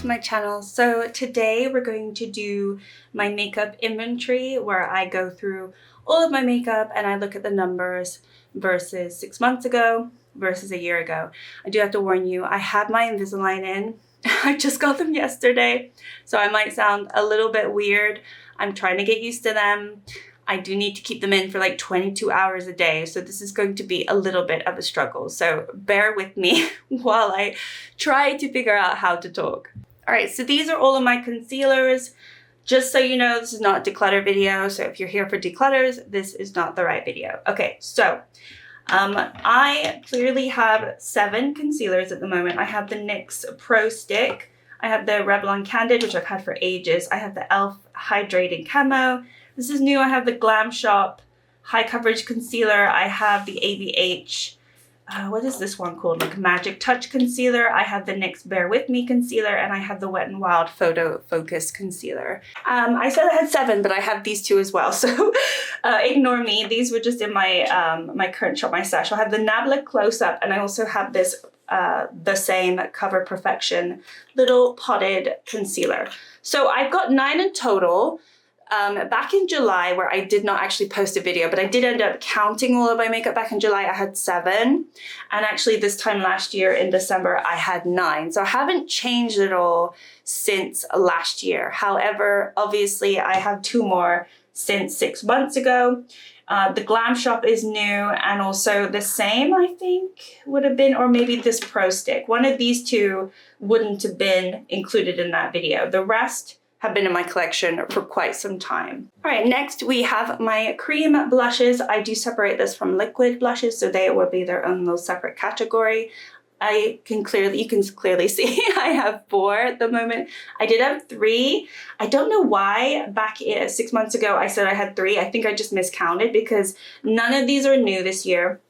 to my channel. So today we're going to do my makeup inventory where I go through all of my makeup and I look at the numbers versus 6 months ago versus a year ago. I do have to warn you, I have my Invisalign in. I just got them yesterday, so I might sound a little bit weird. I'm trying to get used to them. I do need to keep them in for like 22 hours a day, so this is going to be a little bit of a struggle. So bear with me while I try to figure out how to talk. All right, so these are all of my concealers. Just so you know, this is not a declutter video, so if you're here for declutters, this is not the right video. Okay, so I clearly have 7 concealers at the moment. I have the NYX Pro Stick. I have the Revlon Candid, which I've had for ages. I have the e.l.f. Hydrating Camo. This is new. I have the Glam Shop High Coverage Concealer. I have the ABH, what is this one called? Like Magic Touch Concealer. I have the NYX Bear With Me Concealer, and I have the Wet n Wild Photo Focus Concealer. I said I had 7, but I have these 2 as well, so ignore me. These were just in my my current shop, my stash. I have the Nabla Close Up, and I also have this the same Cover Perfection little potted concealer. So I've got 9 in total. Back in July, where I did not actually post a video, but I did end up counting all of my makeup back in July, I had 7. And actually this time last year in December, I had 9. So I haven't changed at all since last year. However, obviously I have 2 more since 6 months ago. The Glam Shop is new, and also the same, I think, would have been, or maybe this Pro Stick. One of these 2 wouldn't have been included in that video. The rest have been in my collection for quite some time. All right, next we have my cream blushes. I do separate this from liquid blushes, so they will be their own little separate category. You can clearly see I have 4 at the moment. I did have 3. I don't know why back 6 months ago I said I had 3. I think I just miscounted because none of these are new this year.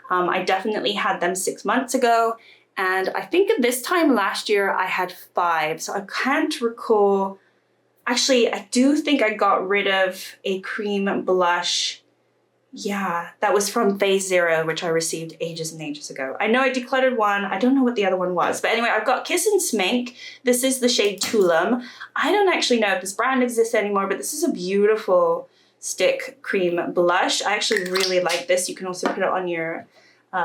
I definitely had them 6 months ago. And I think this time last year I had 5. So I can't recall. Actually, I do think I got rid of a cream blush. Yeah, that was from Phase Zero, which I received ages and ages ago. I know I decluttered one. I don't know what the other one was. But anyway, I've got Kiss and Smink. This is the shade Tulum. I don't actually know if this brand exists anymore, but this is a beautiful stick cream blush. I actually really like this. You can also put it on your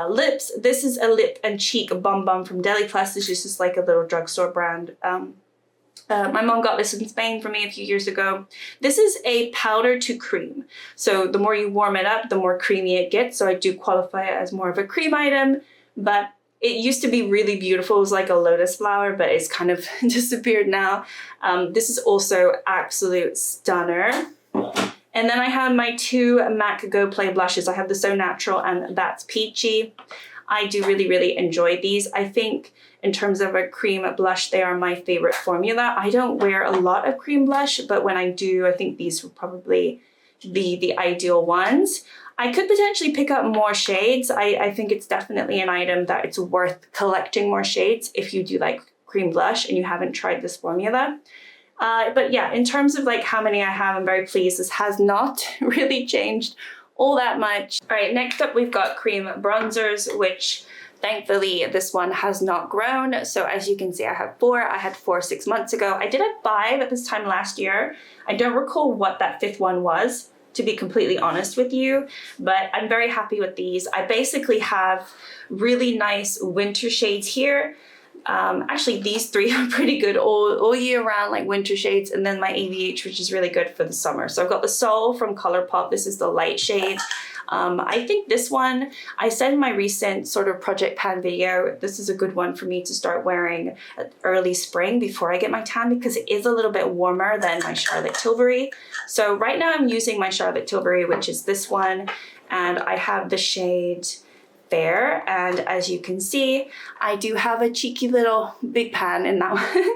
lips. This is a lip and cheek Bum Bum from Deli Plus. This is just like a little drugstore brand. My mom got this in Spain for me a few years ago. This is a powder to cream. So the more you warm it up, the more creamy it gets. So I do qualify it as more of a cream item, but it used to be really beautiful. It was like a lotus flower, but it's kind of disappeared now. This is also absolute stunner. And then I have my 2 MAC Go Play blushes. I have the So Natural and That's Peachy. I do really, really enjoy these. I think in terms of a cream blush, they are my favorite formula. I don't wear a lot of cream blush, but when I do, I think these would probably be the ideal ones. I could potentially pick up more shades. I think it's definitely an item that it's worth collecting more shades if you do like cream blush and you haven't tried this formula. But yeah, in terms of like how many I have, I'm very pleased. This has not really changed all that much. All right, next up we've got cream bronzers, which thankfully this one has not grown. So as you can see, I have 4. I had 4 6 months ago. I did have 5 at this time last year. I don't recall what that 5th one was, to be completely honest with you, but I'm very happy with these. I basically have really nice winter shades here. Actually, these 3 are pretty good all year round, like winter shades, and then my ABH, which is really good for the summer. So I've got the Soul from ColourPop. This is the light shade. I think this one, I said in my recent sort of Project Pan video, this is a good one for me to start wearing early spring before I get my tan, because it is a little bit warmer than my Charlotte Tilbury. So right now I'm using my Charlotte Tilbury, which is this one, and I have the shade Fair, and as you can see, I do have a cheeky little big pan in that one.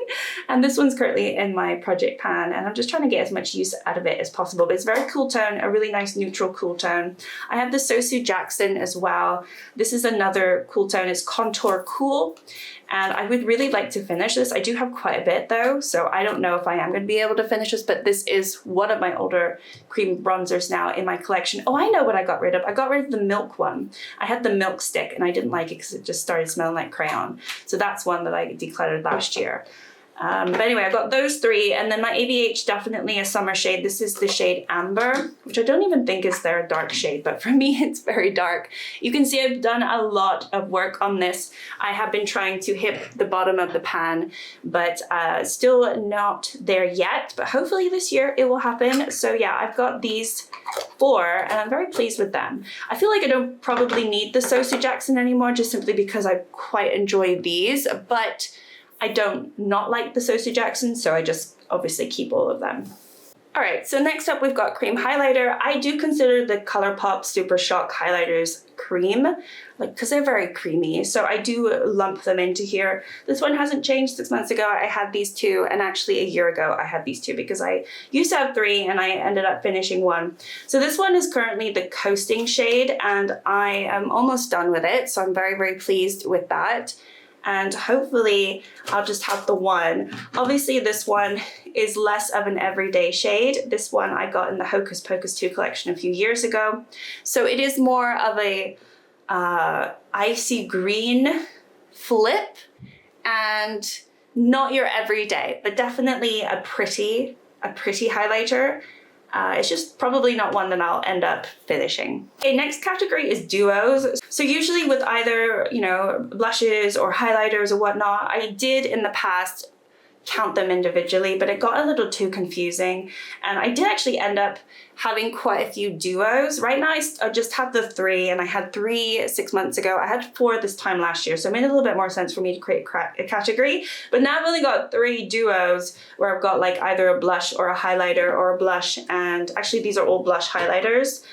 And this one's currently in my project pan, and I'm just trying to get as much use out of it as possible. But it's a very cool tone, a really nice neutral cool tone. I have the Sosu Jackson as well. This is another cool tone. It's Contour Cool, and I would really like to finish this. I do have quite a bit though, so I don't know if I am going to be able to finish this, but this is one of my older cream bronzers now in my collection. Oh, I know what I got rid of. I got rid of the Milk one. I had the Milk stick and I didn't like it because it just started smelling like crayon. So that's one that I decluttered last year. But anyway, I got those three, and then my ABH, definitely a summer shade. This is the shade Amber, which I don't even think is their dark shade, but for me it's very dark. You can see I've done a lot of work on this. I have been trying to hit the bottom of the pan, but still not there yet, but hopefully this year it will happen. So yeah, I've got these four, and I'm very pleased with them. I feel like I don't probably need the Sausage Accent anymore, just simply because I quite enjoy these, but I don't not like the Sausage Accent, so I just obviously keep all of them. All right, so next up we've got cream highlighter. I do consider the ColourPop Super Shock highlighters cream, like, because they're very creamy, so I do lump them into here. This one hasn't changed. 6 months ago I had these two, and actually a year ago I had these two, because I used to have three and I ended up finishing one. So this one is currently the Coasting shade, and I am almost done with it, so I'm very, very pleased with that. And hopefully I'll just have the one. Obviously this one is less of an everyday shade. This one I got in the Hocus Pocus 2 collection a few years ago. So it is more of a icy green flip, and not your everyday, but definitely a pretty highlighter. It's just probably not one that I'll end up finishing. Okay, next category is duos. So usually with either, you know, blushes or highlighters or whatnot, I did in the past count them individually, but it got a little too confusing. And I did actually end up having quite a few duos. Right now I just have the three, and I had 3 6 months ago. I had 4 this time last year, so it made a little bit more sense for me to create a category. But now I've only got 3 duos where I've got like either a blush or a highlighter or a blush, and actually these are all blush highlighters.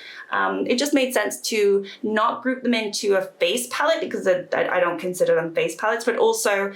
It just made sense to not group them into a face palette, because I don't consider them face palettes, but also,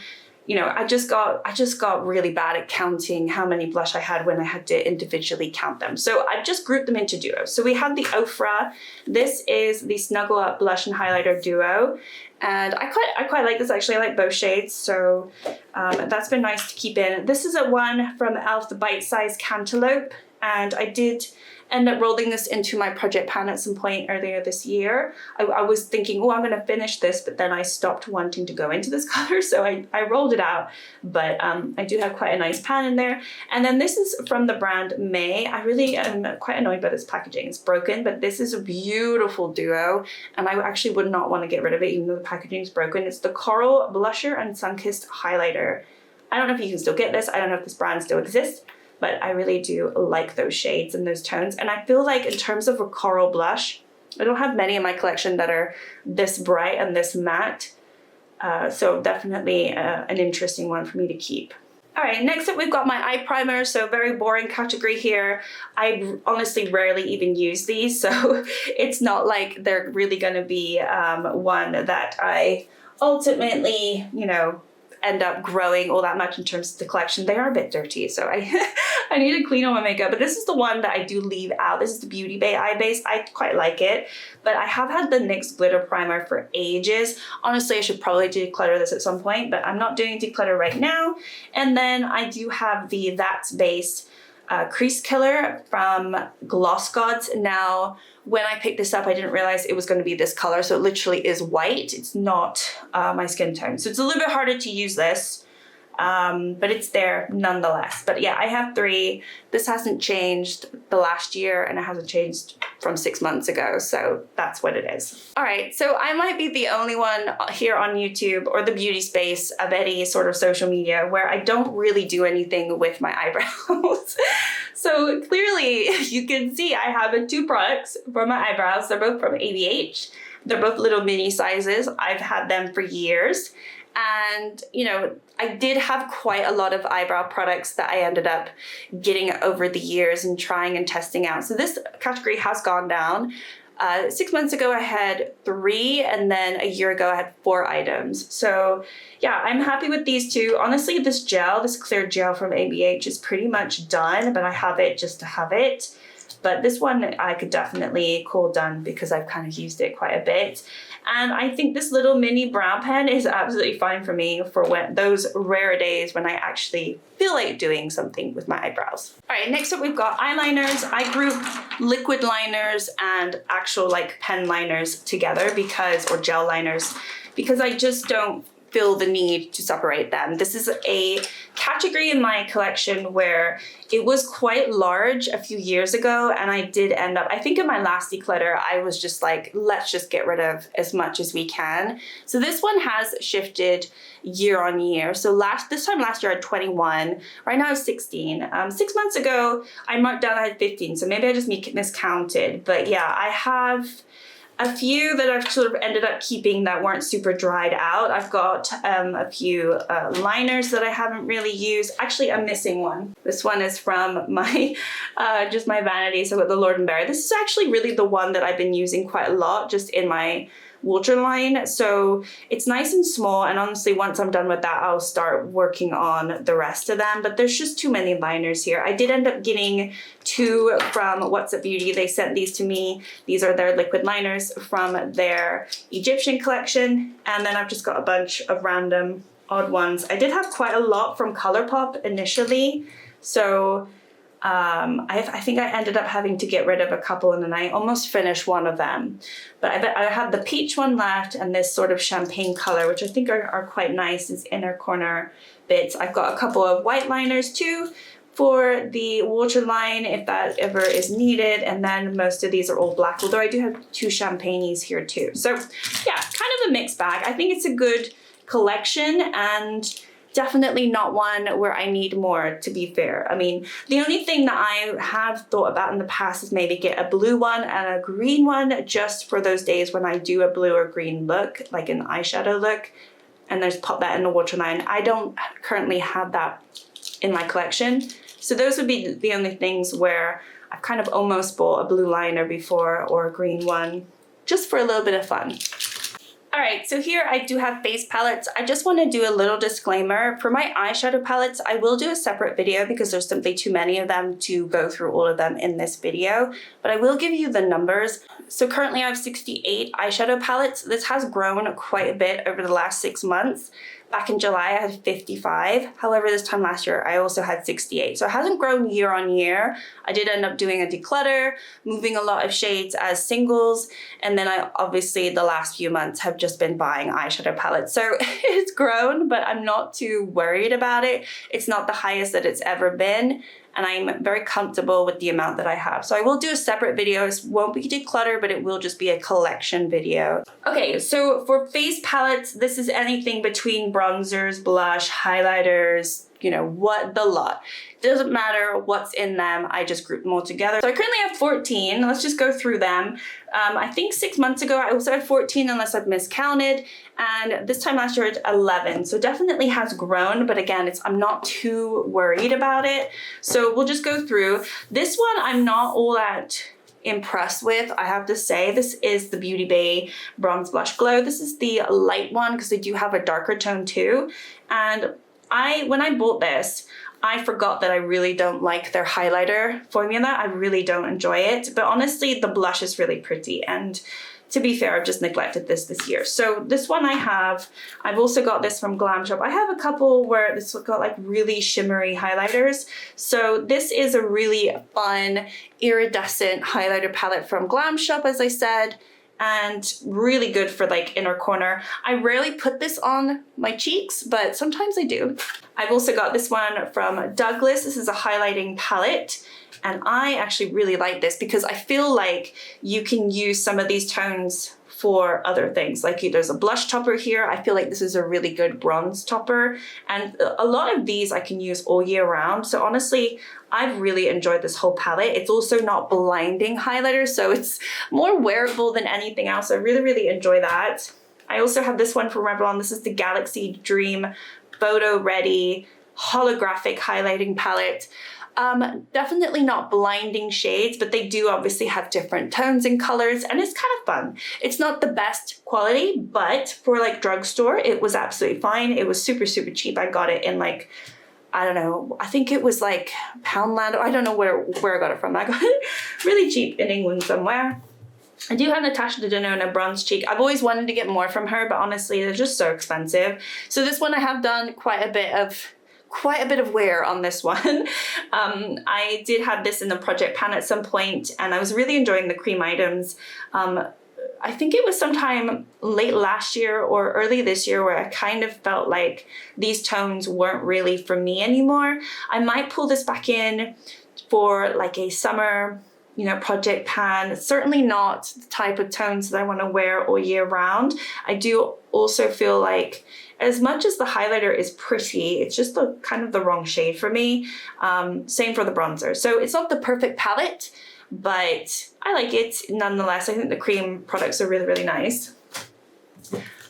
you know, I just got really bad at counting how many blush I had when I had to individually count them. So I've just grouped them into duos. So we have the Ofra. This is the Snuggle Up Blush and Highlighter Duo. And I quite like this, actually. I like both shades, so that's been nice to keep in. This is a one from e.l.f. the Bite Size Cantaloupe, and I did end up rolling this into my project pan at some point earlier this year. I was thinking, oh, I'm gonna finish this, but then I stopped wanting to go into this color, so I rolled it out. But I do have quite a nice pan in there. And then this is from the brand May. I really am quite annoyed by this packaging. It's broken, but this is a beautiful duo, and I actually would not want to get rid of it even though the packaging is broken. It's the Coral Blusher and Sunkissed Highlighter. I don't know if you can still get this. I don't know if this brand still exists, but I really do like those shades and those tones. And I feel like in terms of a coral blush, I don't have many in my collection that are this bright and this matte. So definitely an interesting one for me to keep. All right, next up we've got my eye primer. So very boring category here. I honestly rarely even use these, so it's not like they're really gonna be one that I ultimately, you know, end up growing all that much in terms of the collection. They are a bit dirty, so I need to clean all my makeup, but this is the one that I do leave out. This is the Beauty Bay Eye Base. I quite like it, but I have had the NYX Glitter Primer for ages. Honestly, I should probably declutter this at some point, but I'm not doing declutter right now. And then I do have the That's Base Crease Killer from Gloss Gods. Now, when I picked this up, I didn't realize it was going to be this color, so it literally is white. It's not my skin tone, so it's a little bit harder to use this, but it's there nonetheless. But yeah, I have 3. This hasn't changed the last year, and it hasn't changed from 6 months ago, so that's what it is. All right, so I might be the only one here on YouTube or the beauty space of any sort of social media where I don't really do anything with my eyebrows. So clearly you can see I have 2 products for my eyebrows. They're both from ABH. They're both little mini sizes. I've had them for years. And, you know, I did have quite a lot of eyebrow products that I ended up getting over the years and trying and testing out. So this category has gone down. 6 months ago I had 3, and then a year ago I had 4 items. So yeah, I'm happy with these 2. Honestly, this gel, this clear gel from ABH is pretty much done, but I have it just to have it. But this one I could definitely call done because I've kind of used it quite a bit. And I think this little mini brow pen is absolutely fine for me for when those rare days when I actually feel like doing something with my eyebrows. All right, next up we've got eyeliners. I group liquid liners and actual like pen liners together because, or gel liners, because I just don't feel the need to separate them. This is a category in my collection where it was quite large a few years ago, and I did end up, I think in my last declutter, I was just like, let's just get rid of as much as we can. So this one has shifted year on year. So this time last year I had 21, right now I have 16. 6 months ago, I marked down I had 15, so maybe I just miscounted. But yeah, I have a few that I've sort of ended up keeping that weren't super dried out. I've got a few liners that I haven't really used. Actually, I'm missing one. This one is from my, just my vanity. So with the Lord & Berry. This is actually really the one that I've been using quite a lot just in my waterline. So it's nice and small, and honestly, once I'm done with that, I'll start working on the rest of them. But there's just too many liners here. I did end up getting 2 from What's Up Beauty. They sent these to me. These are their liquid liners from their Egyptian collection. And then I've just got a bunch of random odd ones. I did have quite a lot from ColourPop initially. So I think I ended up having to get rid of a couple, and then I almost finished one of them. But I have the peach one left and this sort of champagne color, which I think are quite nice, these inner corner bits. I've got a couple of white liners too for the waterline if that ever is needed. And then most of these are all black, although I do have 2 champagnes here too. So yeah, kind of a mixed bag. I think it's a good collection, and definitely not one where I need more, to be fair. I mean, the only thing that I have thought about in the past is maybe get a blue one and a green one just for those days when I do a blue or green look, like an eyeshadow look, and just pop that in the waterline. I don't currently have that in my collection. So those would be the only things where I've kind of almost bought a blue liner before or a green one, just for a little bit of fun. All right, so here I do have face palettes. I just want to do a little disclaimer. For my eyeshadow palettes, I will do a separate video because there's simply too many of them to go through all of them in this video, but I will give you the numbers. So currently I have 68 eyeshadow palettes. This has grown quite a bit over the last 6 months. Back in July, I had 55. However, this time last year, I also had 68. So it hasn't grown year on year. I did end up doing a declutter, moving a lot of shades as singles. And then I obviously the last few months have just been buying eyeshadow palettes. So it's grown, but I'm not too worried about it. It's not the highest that it's ever been, and I'm very comfortable with the amount that I have. So I will do a separate video. It won't be declutter, but it will just be a collection video. Okay, so for face palettes, this is anything between bronzers, blush, highlighters, you know, what the lot. It doesn't matter what's in them, I just group them all together. So I currently have 14, let's just go through them. I think 6 months ago, I also had 14 unless I've miscounted. And this time last year, it's 11. So definitely has grown, but again, I'm not too worried about it. So we'll just go through. This one, I'm not all that impressed with, I have to say. This is the Beauty Bay Bronze Blush Glow. This is the light one because they do have a darker tone too. And when I bought this, I forgot that I really don't like their highlighter formula. I really don't enjoy it, but honestly, the blush is really pretty. And to be fair, I've just neglected this year. So this one I have. I've also got this from Glam Shop. I have a couple where this got like really shimmery highlighters. So this is a really fun iridescent highlighter palette from Glam Shop, as I said, and really good for like inner corner. I rarely put this on my cheeks, but sometimes I do. I've also got this one from Douglas. This is a highlighting palette. And I actually really like this because I feel like you can use some of these tones for other things. Like there's a blush topper here. I feel like this is a really good bronze topper. And a lot of these I can use all year round. So honestly, I've really enjoyed this whole palette. It's also not blinding highlighter, so it's more wearable than anything else. I really, really enjoy that. I also have this one from Revlon. This is the Galaxy Dream Photo Ready Holographic Highlighting Palette. Definitely not blinding shades, but they do obviously have different tones and colors, and it's kind of fun. It's not the best quality, but for like drugstore, it was absolutely fine. It was super, super cheap. I got it in like, I don't know, I think it was like Poundland, or I don't know where I got it from. I got it really cheap in England somewhere. I do have Natasha Denona Bronze Cheek. I've always wanted to get more from her, but honestly, they're just so expensive. So this one I have done quite a bit of wear on this one. I did have this in the project pan at some point, and I was really enjoying the cream items. I think it was sometime late last year or early this year where I kind of felt like these tones weren't really for me anymore. I might pull this back in for like a summer, you know, project pan. It's certainly not the type of tones that I want to wear all year round. I do also feel like as much as the highlighter is pretty, it's just the kind of the wrong shade for me. Same for the bronzer. So it's not the perfect palette, but I like it nonetheless. I think the cream products are really, really nice.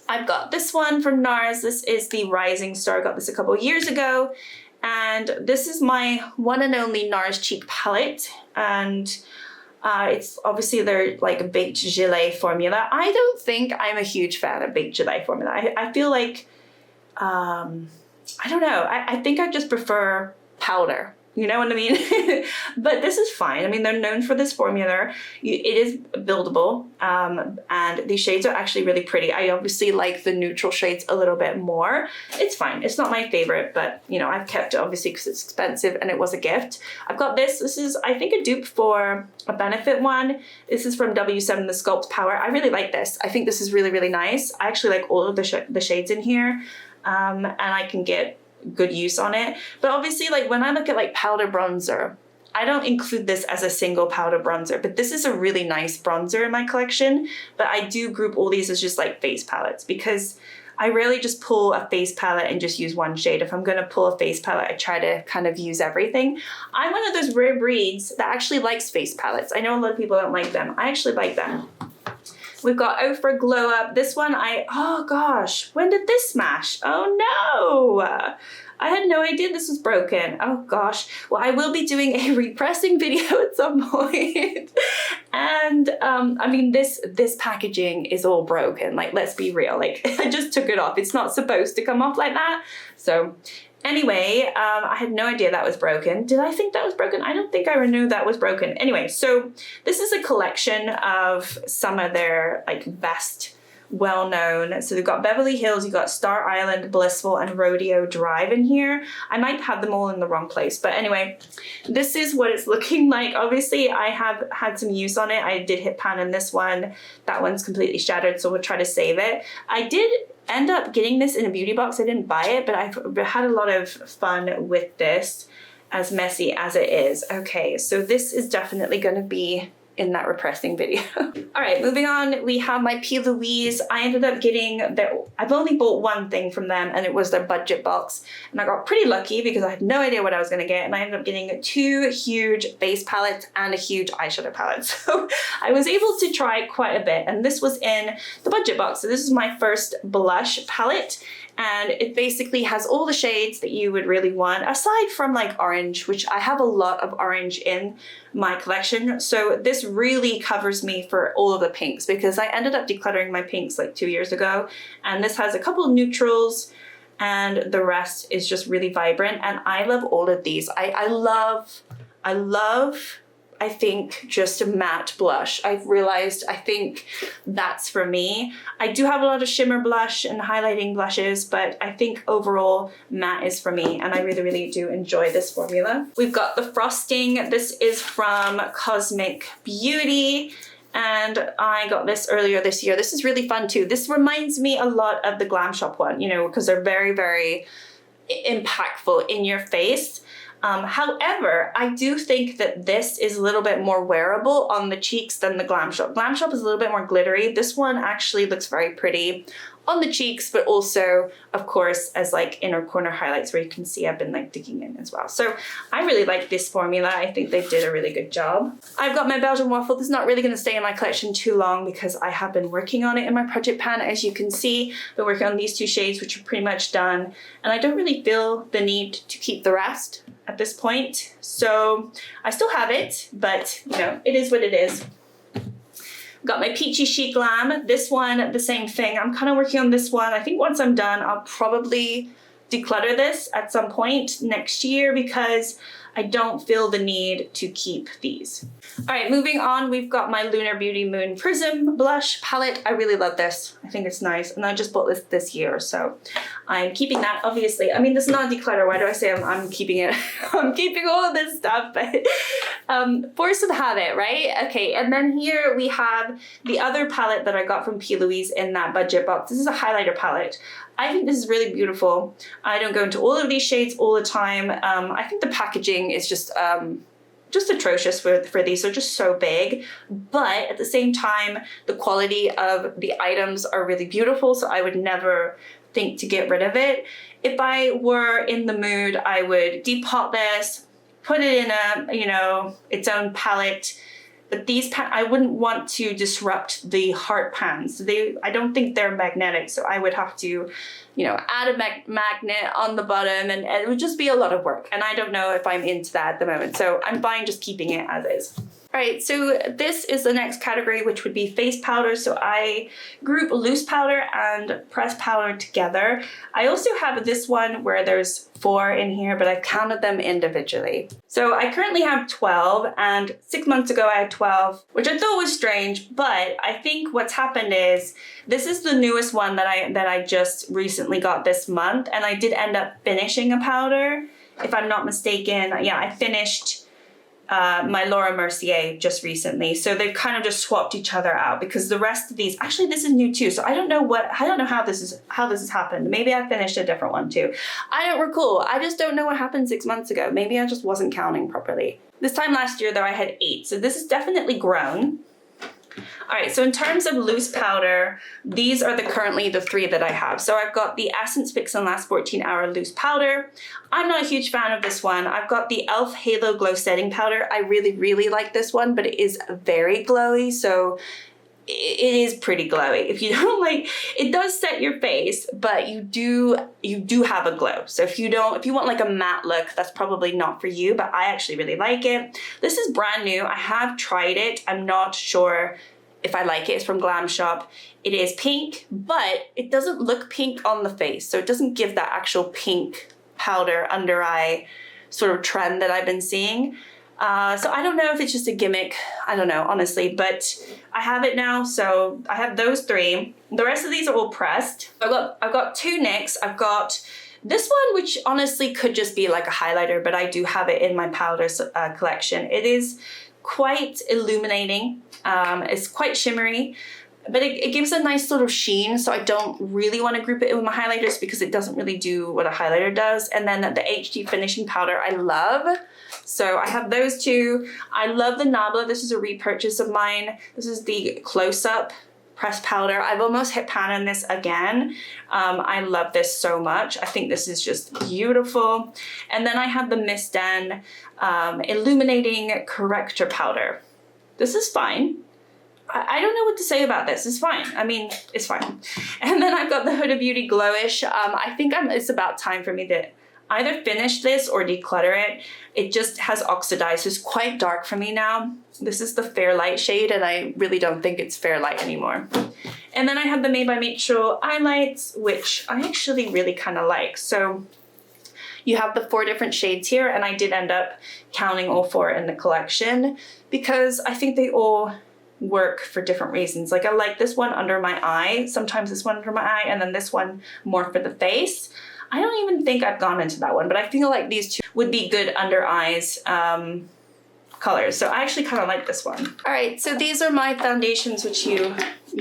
I've got this one from NARS. This is the Rising Star. I got this a couple of years ago. And this is my one and only NARS cheek palette. And it's obviously their like baked gelée formula. I don't think I'm a huge fan of baked gelée formula. I feel like, I don't know. I think I just prefer powder. You know what I mean? But this is fine. I mean, they're known for this formula. It is buildable, and these shades are actually really pretty. I obviously like the neutral shades a little bit more. It's fine. It's not my favorite, but you know, I've kept it obviously because it's expensive and it was a gift. I've got this. This is, I think, a dupe for a Benefit one. This is from W7, the Sculpt Power. I really like this. I think this is really, really nice. I actually like all of the shades in here, and I can get good use on it. But obviously, like when I look at like powder bronzer, I don't include this as a single powder bronzer, but this is a really nice bronzer in my collection. But I do group all these as just like face palettes because I rarely just pull a face palette and just use one shade. If I'm going to pull a face palette, I try to kind of use everything. I'm one of those rare breeds that actually likes face palettes. I know a lot of people don't like them. I actually like them. We've got Ofra Glow Up. This one, oh gosh, when did this smash? Oh no! I had no idea this was broken. Oh gosh. Well, I will be doing a repressing video at some point. And I mean, this packaging is all broken. Like, let's be real. Like, I just took it off. It's not supposed to come off like that. So anyway, I had no idea that was broken. Did I think that was broken? I don't think I knew that was broken. Anyway, so this is a collection of some of their like best well-known. So they've got Beverly Hills, you've got Star Island, Blissful, and Rodeo Drive in here. I might have them all in the wrong place, but anyway, this is what it's looking like. Obviously, I have had some use on it. I did hit pan in this one. That one's completely shattered, so we'll try to save it. I did end up getting this in a beauty box. I didn't buy it, but I've had a lot of fun with this, as messy as it is. Okay, so this is definitely going to be in that repressing video. All right, moving on, we have my P. Louise. I ended up getting I've only bought one thing from them, and it was their budget box. And I got pretty lucky because I had no idea what I was gonna get, and I ended up getting 2 huge face palettes and a huge eyeshadow palette. So I was able to try quite a bit, and this was in the budget box. So this is my first blush palette, and it basically has all the shades that you would really want, aside from like orange, which I have a lot of orange in my collection. So this really covers me for all of the pinks because I ended up decluttering my pinks like 2 years ago, and this has a couple of neutrals and the rest is just really vibrant, and I love all of these. I love I think just a matte blush. I've realized I think that's for me. I do have a lot of shimmer blush and highlighting blushes, but I think overall matte is for me, and I really, really do enjoy this formula. We've got the frosting. This is from Cosmic Beauty, and I got this earlier this year. This is really fun too. This reminds me a lot of the Glam Shop one, you know, because they're very, very impactful in your face. However, I do think that this is a little bit more wearable on the cheeks than the Glam Shop. Glam Shop is a little bit more glittery. This one actually looks very pretty on the cheeks, but also, of course, as like inner corner highlights where you can see I've been like digging in as well. So I really like this formula. I think they did a really good job. I've got my Belgian waffle. This is not really going to stay in my collection too long because I have been working on it in my project pan. As you can see, I've been working on these 2 shades, which are pretty much done. And I don't really feel the need to keep the rest at this point. So I still have it, but you know, it is what it is. Got my Peachy Chic Glam. This one, the same thing. I'm kind of working on this one. I think once I'm done, I'll probably declutter this at some point next year because I don't feel the need to keep these. All right, moving on, we've got my Lunar Beauty Moon Prism Blush Palette. I really love this. I think it's nice. And I just bought this year, so I'm keeping that, obviously. I mean, this is not a declutter. Why do I say I'm keeping it? I'm keeping all of this stuff, but force of habit, right? Okay, and then here we have the other palette that I got from P. Louise in that budget box. This is a highlighter palette. I think this is really beautiful. I don't go into all of these shades all the time. I think the packaging is just atrocious for these. They're just so big, but at the same time, the quality of the items are really beautiful, so I would never think to get rid of it. If I were in the mood, I would depot this, put it in a, you know, its own palette. But these I wouldn't want to disrupt the heart pans. I don't think they're magnetic, so I would have to, you know, add a magnet on the bottom, and it would just be a lot of work. And I don't know if I'm into that at the moment, so I'm fine just keeping it as is. All right, so this is the next category, which would be face powder. So I group loose powder and pressed powder together. I also have this one where there's 4 in here, but I've counted them individually. So I currently have 12, and 6 months ago I had 12, which I thought was strange, but I think what's happened is this is the newest one that I just recently got this month, and I did end up finishing a powder, if I'm not mistaken. Yeah, I finished my Laura Mercier just recently. So they've kind of just swapped each other out, because the rest of these, actually this is new too. So I don't know how this has happened. Maybe I finished a different one too. I don't recall. I just don't know what happened 6 months ago. Maybe I just wasn't counting properly. This time last year though, I had 8. So this has definitely grown. All right, so in terms of loose powder, these are currently the 3 that I have. So I've got the Essence Fix and Last 14 Hour Loose Powder. I'm not a huge fan of this one. I've got the e.l.f. Halo Glow Setting Powder. I really, really like this one, but it is very glowy, so it is pretty glowy. If you don't like, it does set your face, but you do have a glow. So if you want like a matte look, that's probably not for you, but I actually really like it. This is brand new. I have tried it. I'm not sure if I like it. It's from Glam Shop. It is pink, but it doesn't look pink on the face. So it doesn't give that actual pink powder under eye sort of trend that I've been seeing. So I don't know if it's just a gimmick. I don't know, honestly, but I have it now. So I have those 3. The rest of these are all pressed. I've got 2 NYX. I've got this one, which honestly could just be like a highlighter, but I do have it in my powders collection. It is quite illuminating. It's quite shimmery, but it gives a nice sort of sheen. So I don't really want to group it in with my highlighters, because it doesn't really do what a highlighter does. And then the HD finishing powder I love. So I have those 2. I love the Nabla. This is a repurchase of mine. This is the close-up pressed powder. I've almost hit pan on this again. I love this so much. I think this is just beautiful. And then I have the Miss Den Illuminating Corrector Powder. This is fine. I don't know what to say about this. It's fine. I mean, it's fine. And then I've got the Huda Beauty Glowish. I think it's about time for me to either finish this or declutter it. It just has oxidized. It's quite dark for me now. This is the Fairlight shade, and I really don't think it's Fairlight anymore. And then I have the Made by Mitchell Eyelights, which I actually really kind of like. So you have the 4 different shades here, and I did end up counting all 4 in the collection, because I think they all work for different reasons. Like I like this one under my eye, sometimes this one under my eye, and then this one more for the face. I don't even think I've gone into that one, but I feel like these 2 would be good under eyes colors. So I actually kind of like this one. All right, so these are my foundations, which you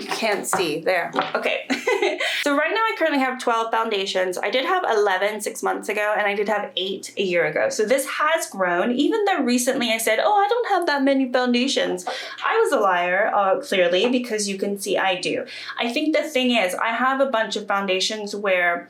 can't see there. Okay. So right now I currently have 12 foundations. I did have 11 6 months ago, and I did have 8 a year ago. So this has grown, even though recently I said, oh, I don't have that many foundations. I was a liar, clearly, because you can see I do. I think the thing is, I have a bunch of foundations where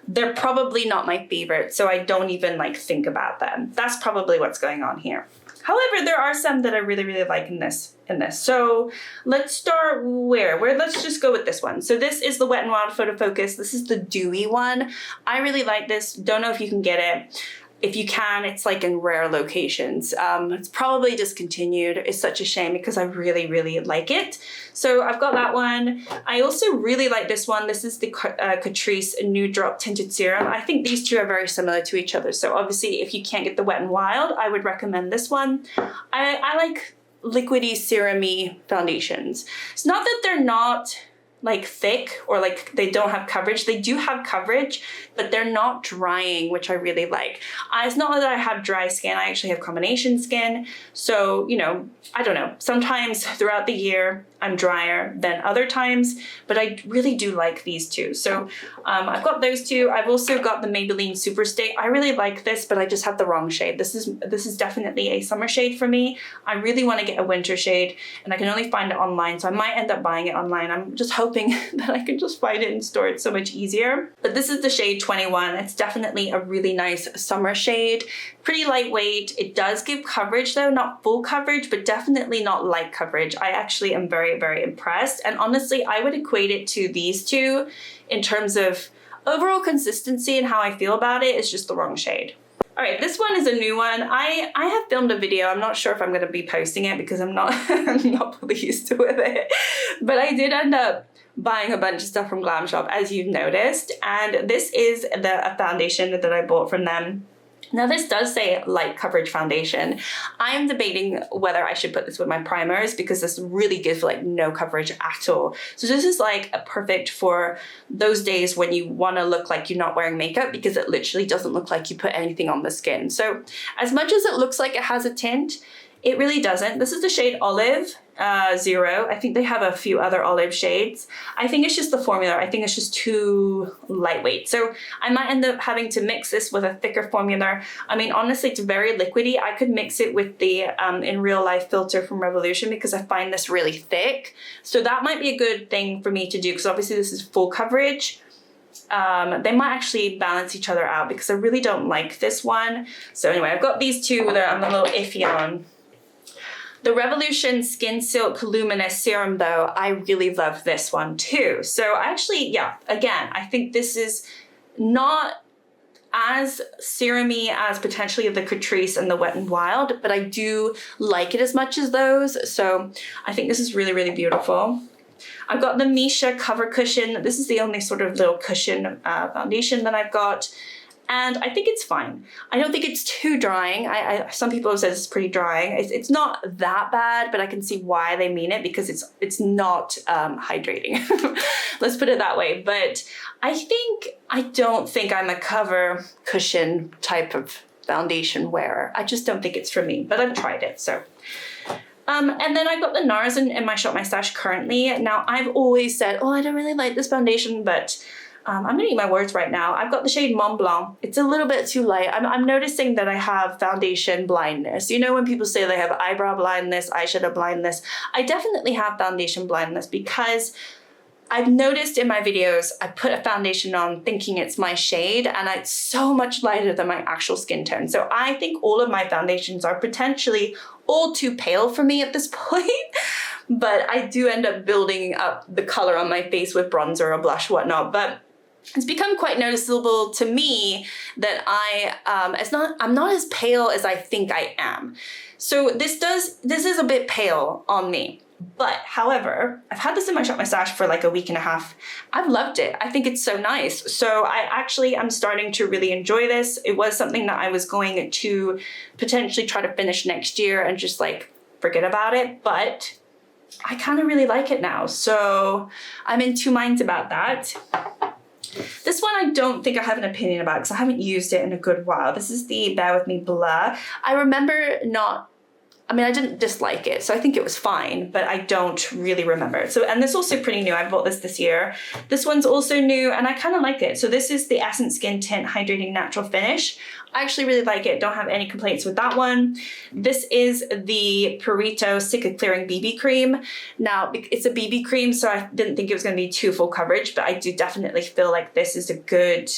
they're probably not my favorite, so I don't even like think about them. That's probably what's going on here. However, there are some that I really, really like in this. So let's start let's just go with this one. So this is the Wet n Wild Photo Focus. This is the dewy one. I really like this. Don't know if you can get it. if you can, it's like in rare locations. It's probably discontinued. It's such a shame because I really, really like it. So I've got that one. I also really like this one. This is the Catrice Nude Drop Tinted Serum. I think these two are very similar to each other. So obviously if you can't get the Wet n Wild, I would recommend this one. I like liquidy, serum-y foundations. It's not that they're not like thick or like they don't have coverage. They do have coverage, but they're not drying, which I really like. It's not that I have dry skin, I actually have combination skin. So, you know, I don't know, sometimes throughout the year I'm drier than other times, but I really do like these two. So I've got those two. I've also got the Maybelline Superstay. I really like this, but I just have the wrong shade. This is definitely a summer shade for me. I really want to get a winter shade and I can only find it online, so I might end up buying it online. I'm just hoping that I can just find it in store. It's so much easier. But this is the shade 21. It's definitely a really nice summer shade. Pretty lightweight. It does give coverage though, not full coverage, but definitely not light coverage. I actually am very, very impressed. And honestly, I would equate it to these two in terms of overall consistency and how I feel about it. It's just the wrong shade. All right, this one is a new one. I have filmed a video. I'm not sure if I'm going to be posting it because I'm not, I'm not pleased with it. But I did end up buying a bunch of stuff from Glam Shop, as you've noticed. And this is a foundation that I bought from them. Now this does say light coverage foundation. I am debating whether I should put this with my primers because this really gives like no coverage at all. So this is like perfect for those days when you want to look like you're not wearing makeup because it literally doesn't look like you put anything on the skin. So as much as it looks like it has a tint, it really doesn't. This is the shade Olive 0. I think they have a few other olive shades. I think it's just the formula. I think it's just too lightweight. So I might end up having to mix this with a thicker formula. I mean, honestly, it's very liquidy. I could mix it with the In Real Life filter from Revolution because I find this really thick. So that might be a good thing for me to do because obviously this is full coverage. They might actually balance each other out because I really don't like this one. So anyway, I've got these two that I'm a little iffy on. The Revolution Skin Silk Luminous Serum though, I really love this one too. So actually, yeah, again, I think this is not as serum-y as potentially the Catrice and the Wet n Wild, but I do like it as much as those. So I think this is really, really beautiful. I've got the Misha Cover Cushion. This is the only sort of little cushion foundation that I've got. And I think it's fine. I don't think it's too drying. Some people have said it's pretty drying. It's not that bad, but I can see why they mean it because it's not hydrating. Let's put it that way. But I don't think I'm a cover cushion type of foundation wearer. I just don't think it's for me, but I've tried it, so. And then I've got the NARS in my Shop My Stash currently. Now, I've always said, oh, I don't really like this foundation, but I'm gonna eat my words right now. I've got the shade Mont Blanc. It's a little bit too light. I'm noticing that I have foundation blindness. You know when people say they have eyebrow blindness, eyeshadow blindness? I definitely have foundation blindness because I've noticed in my videos, I put a foundation on thinking it's my shade and it's so much lighter than my actual skin tone. So I think all of my foundations are potentially all too pale for me at this point. But I do end up building up the color on my face with bronzer or blush, whatnot. But it's become quite noticeable to me that I'm not as pale as I think I am. So this is a bit pale on me. But however, I've had this in my Shop My Stash for like a week and a half. I've loved it. I think it's so nice. So I'm starting to really enjoy this. It was something that I was going to potentially try to finish next year and just like forget about it. But I kind of really like it now. So I'm in two minds about that. This one I don't think I have an opinion about because I haven't used it in a good while. This is the Bear With Me Blur. I didn't dislike it, so I think it was fine, but I don't really remember it. So, and this is also pretty new. I bought this year. This one's also new, and I kind of like it. So this is the Essence Skin Tint Hydrating Natural Finish. I actually really like it. Don't have any complaints with that one. This is the Purito Cica Clearing BB Cream. Now, it's a BB cream, so I didn't think it was going to be too full coverage, but I do definitely feel like this is a good...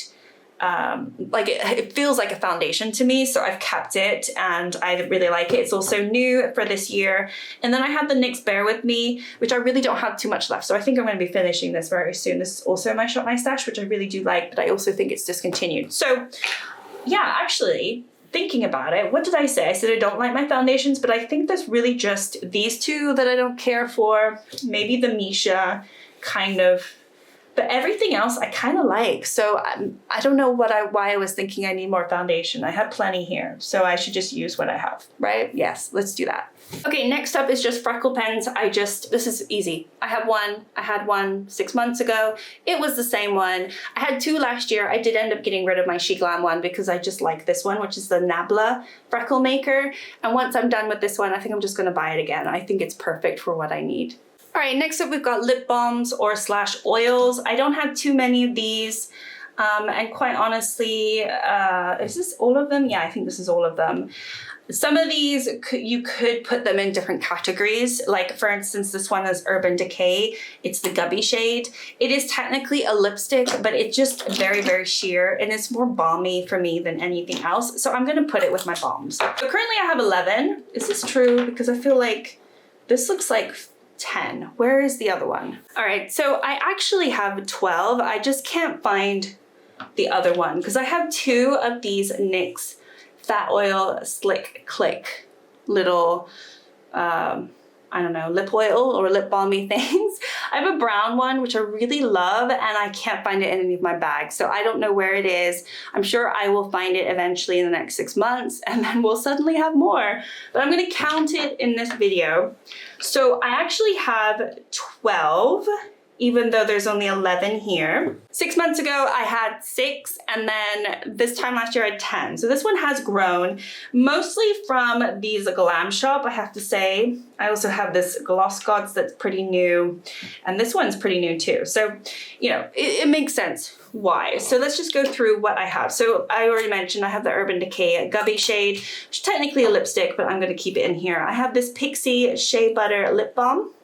it feels like a foundation to me, so I've kept it and I really like it. It's also new for this year. And then I have the NYX Bear With Me, which I really don't have too much left, so I think I'm going to be finishing this very soon. This is also my Shop My Stash, which I really do like, but I also think it's discontinued. So yeah, actually, thinking about it, what did I say? I said I don't like my foundations, but I think there's really just these two that I don't care for. Maybe the Misha kind of, but everything else I kind of like. So I don't know why I was thinking I need more foundation. I have plenty here, so I should just use what I have, right? Yes, let's do that. Okay, next up is just Freckle pens. This is easy. I had one 6 months ago. It was the same one. I had two last year. I did end up getting rid of my She Glam one because I just like this one, which is the Nabla Freckle Maker. And once I'm done with this one, I think I'm just gonna buy it again. I think it's perfect for what I need. All right, next up we've got lip balms or slash oils. I don't have too many of these. And quite honestly, is this all of them? Yeah, I think this is all of them. Some of these, you could put them in different categories. Like for instance, this one is Urban Decay. It's the Gubby shade. It is technically a lipstick, but it's just very, very sheer and it's more balmy for me than anything else. So I'm gonna put it with my balms. So currently I have 11. Is this true? Because I feel like this looks like 10. Where is the other one? All right, so I actually have 12. I just can't find the other one because I have two of these NYX Fat Oil Slick Click little, I don't know, lip oil or lip balmy things. I have a brown one, which I really love, and I can't find it in any of my bags. So I don't know where it is. I'm sure I will find it eventually in the next 6 months, and then we'll suddenly have more. But I'm gonna count it in this video. So I actually have 12, even though there's only 11 here. 6 months ago, I had 6, and then this time last year I had 10. So this one has grown, mostly from these Glam Shop, I have to say. I also have this Gloss Gods that's pretty new, and this one's pretty new too. So, you know, it makes sense why. So let's just go through what I have. So I already mentioned I have the Urban Decay Gubby shade, which is technically a lipstick, but I'm gonna keep it in here. I have this Pixie Shea Butter Lip Balm,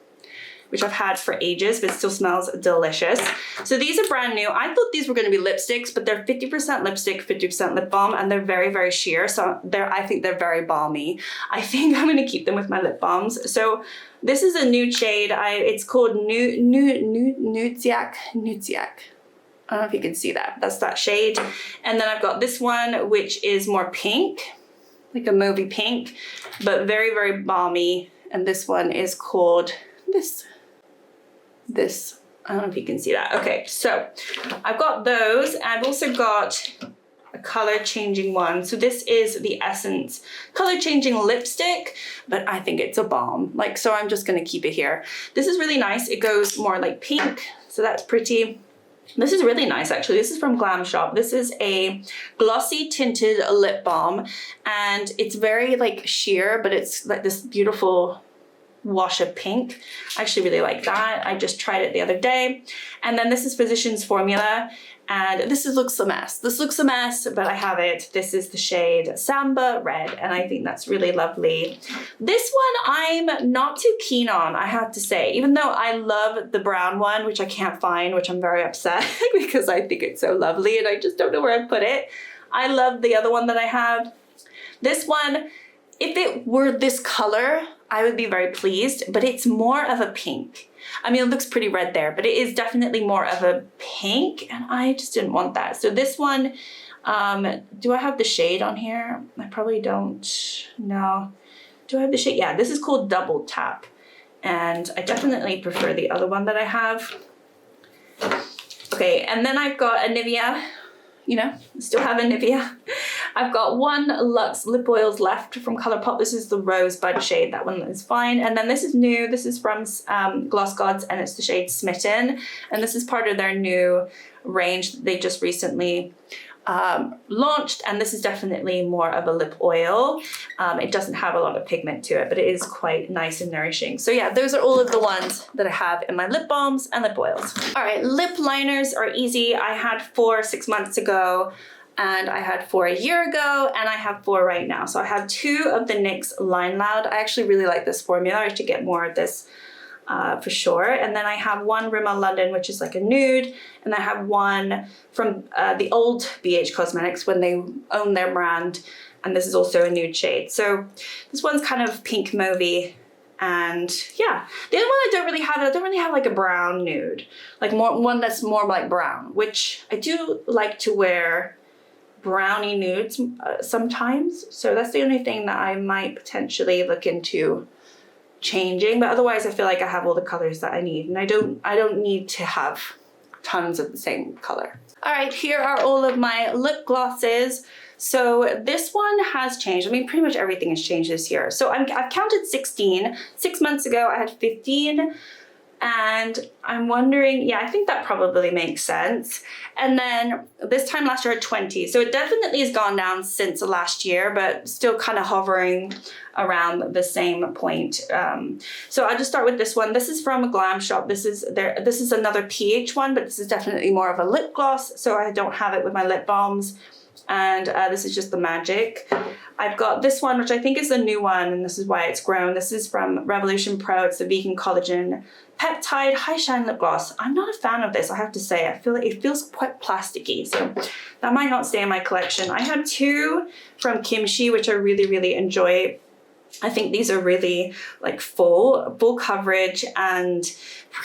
which I've had for ages, but it still smells delicious. So these are brand new. I thought these were gonna be lipsticks, but they're 50% lipstick, 50% lip balm, and they're very, very sheer. So I think they're very balmy. I think I'm gonna keep them with my lip balms. So this is a nude shade. It's called Nudziak. I don't know if you can see that. That's that shade. And then I've got this one, which is more pink, like a movie pink, but very, very balmy. And this one is called this, I don't know if you can see that. Okay, so I've got those. I've also got a color changing one. So this is the Essence color changing lipstick, but I think it's a balm. Like, so I'm just gonna keep it here. This is really nice. It goes more like pink, so that's pretty. This is really nice, actually. This is from Glam Shop. This is a glossy tinted lip balm, and it's very like sheer, but it's like this beautiful wash of pink. I actually really like that. I just tried it the other day. And then this is Physicians Formula, and this looks a mess. This looks a mess, but I have it. This is the shade Samba Red, and I think that's really lovely. This one I'm not too keen on, I have to say, even though I love the brown one, which I can't find, which I'm very upset because I think it's so lovely and I just don't know where I put it. I love the other one that I have. This one, if it were this color, I would be very pleased, but it's more of a pink. I mean, it looks pretty red there, but it is definitely more of a pink, and I just didn't want that. So this one, do I have the shade on here? I probably don't, no. Do I have the shade? Yeah, this is called Double Tap, and I definitely prefer the other one that I have. Okay, and then I've got a Nivea, you know, still have a Nivea. I've got one Luxe lip oils left from ColourPop. This is the Rosebud shade. That one is fine. And then this is new. This is from Gloss Gods, and it's the shade Smitten. And this is part of their new range that they just recently launched. And this is definitely more of a lip oil. It doesn't have a lot of pigment to it, but it is quite nice and nourishing. So yeah, those are all of the ones that I have in my lip balms and lip oils. All right, lip liners are easy. I had 4 6 months ago, and I had 4 a year ago, and I have 4 right now. So I have 2 of the NYX Line Loud. I actually really like this formula. I should get more of this for sure. And then I have one Rimmel London, which is like a nude, and I have one from the old BH Cosmetics when they owned their brand, and this is also a nude shade. So this one's kind of pink mauvey. And yeah, the other one I don't really have like a brown nude, like one that's more like brown, which I do like to wear brownie nudes sometimes. So that's the only thing that I might potentially look into changing, but otherwise I feel like I have all the colors that I need, and I don't need to have tons of the same color. All right, here are all of my lip glosses. So this one has changed. I mean, pretty much everything has changed this year. So I've counted 16. 6 months ago I had 15. And I'm wondering, yeah, I think that probably makes sense. And then this time last year I had 20. So it definitely has gone down since last year, but still kind of hovering around the same point. So I'll just start with this one. This is from a Glam Shop. This is another pH one, but this is definitely more of a lip gloss. So I don't have it with my lip balms. And this is just the Magic. I've got this one, which I think is the new one, and this is why it's grown. This is from Revolution Pro. It's the Vegan Collagen Peptide High Shine Lip Gloss. I'm not a fan of this, I have to say. I feel like it feels quite plasticky, so that might not stay in my collection. I have two from Kimchi, which I really, really enjoy. I think these are really like full coverage and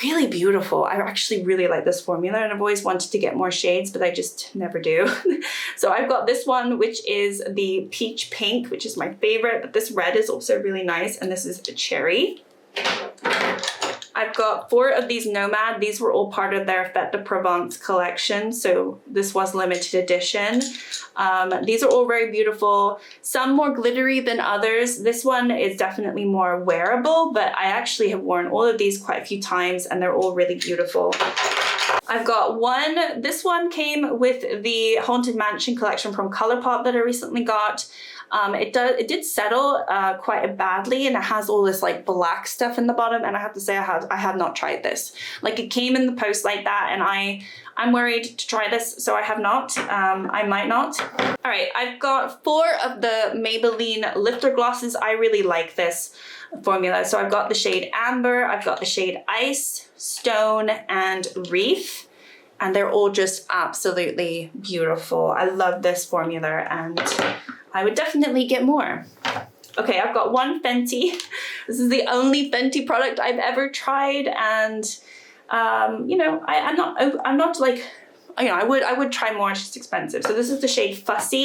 really beautiful. I actually really like this formula, and I've always wanted to get more shades, but I just never do. So I've got this one, which is the Peach Pink, which is my favorite, but this red is also really nice, and this is a Cherry. I've got 4 of these Nomad. These were all part of their Fête de Provence collection, so this was limited edition. These are all very beautiful, some more glittery than others. This one is definitely more wearable, but I actually have worn all of these quite a few times, and they're all really beautiful. I've got one, this one came with the Haunted Mansion collection from ColourPop that I recently got. It did settle quite badly, and it has all this like black stuff in the bottom, and I have to say I have not tried this. Like, it came in the post like that, and I'm worried to try this, so I have not. I might not. All right, I've got 4 of the Maybelline Lifter Glosses. I really like this formula. So I've got the shade Amber, I've got the shade Ice, Stone, and Wreath. And they're all just absolutely beautiful. I love this formula, and I would definitely get more. Okay, I've got one Fenty. This is the only Fenty product I've ever tried, and you know, I'm not like, you know, I would try more. It's just expensive. So this is the shade Fussy,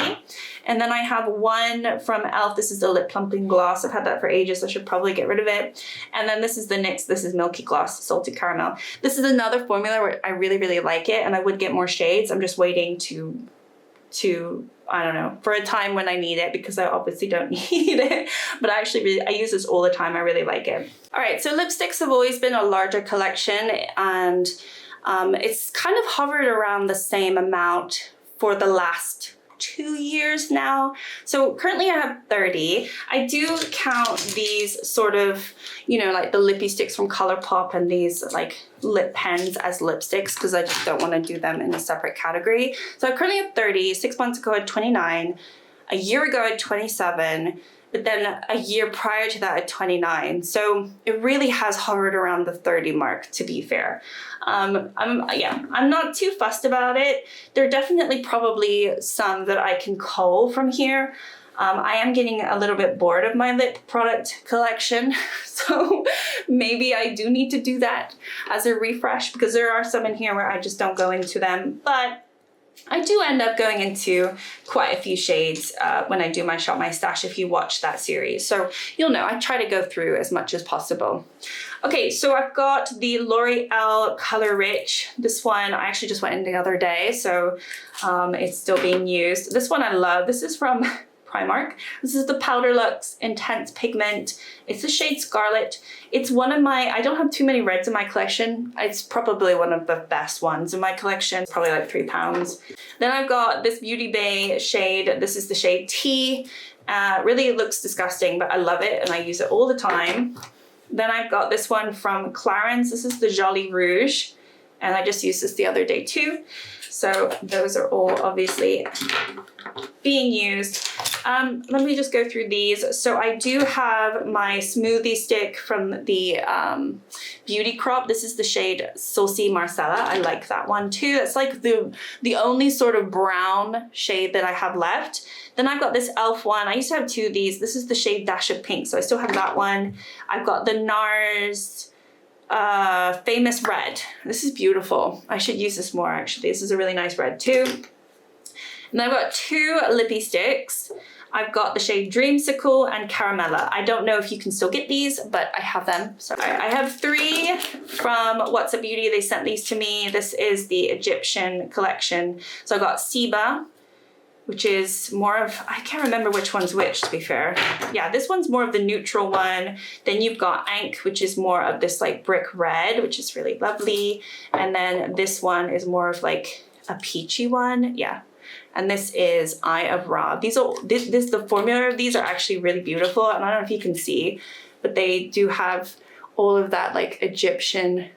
and then I have one from e.l.f. This is the lip plumping gloss. I've had that for ages, so I should probably get rid of it. And then this is the NYX. This is Milky Gloss Salted Caramel. This is another formula where I really, really like it, and I would get more shades. I'm just waiting to I don't know, for a time when I need it, because I obviously don't need it, but I use this all the time. I really like it. All right, so lipsticks have always been a larger collection, and it's kind of hovered around the same amount for the last 2 years now. So currently I have 30. I do count these sort of, you know, like the lippy sticks from ColourPop and these like lip pens as lipsticks, because I just don't want to do them in a separate category. So I currently have 30. 6 months ago I had 29. A year ago I had 27. But then a year prior to that at 29. So it really has hovered around the 30 mark, to be fair. I'm not too fussed about it. There are definitely probably some that I can cull from here. I am getting a little bit bored of my lip product collection, so maybe I do need to do that as a refresh, because there are some in here where I just don't go into them, but I do end up going into quite a few shades when I do my Shop My Stash, if you watch that series. So you'll know I try to go through as much as possible. Okay, so I've got the L'Oreal Color Rich. This one I actually just went in the other day, so it's still being used. This one I love. This is from Primark. This is the Powder Luxe Intense Pigment. It's the shade Scarlet. It's one of my, I don't have too many reds in my collection. It's probably one of the best ones in my collection. It's probably like £3. Then I've got this Beauty Bay shade. This is the shade Tea. Really looks disgusting, but I love it and I use it all the time. Then I've got this one from Clarins. This is the Jolly Rouge, and I just used this the other day too. So those are all obviously being used. Let me just go through these. So I do have my smoothie stick from the Beauty Crop. This is the shade Saucy Marcella. I like that one too. It's like the only sort of brown shade that I have left. Then I've got this e.l.f. one. I used to have 2 of these. This is the shade Dash of Pink, so I still have that one. I've got the NARS Famous Red. This is beautiful. I should use this more actually. This is a really nice red too. And then I've got 2 lippy sticks. I've got the shade Dreamsicle and Caramella. I don't know if you can still get these, but I have them. So I have 3 from What's Up Beauty. They sent these to me. This is the Egyptian collection. So I've got Siba, which is more of, I can't remember which one's which, to be fair. Yeah, this one's more of the neutral one. Then you've got Ankh, which is more of this like brick red, which is really lovely. And then this one is more of like a peachy one. Yeah. And this is Eye of Ra. The formula of these are actually really beautiful. And I don't know if you can see, but they do have all of that like Egyptian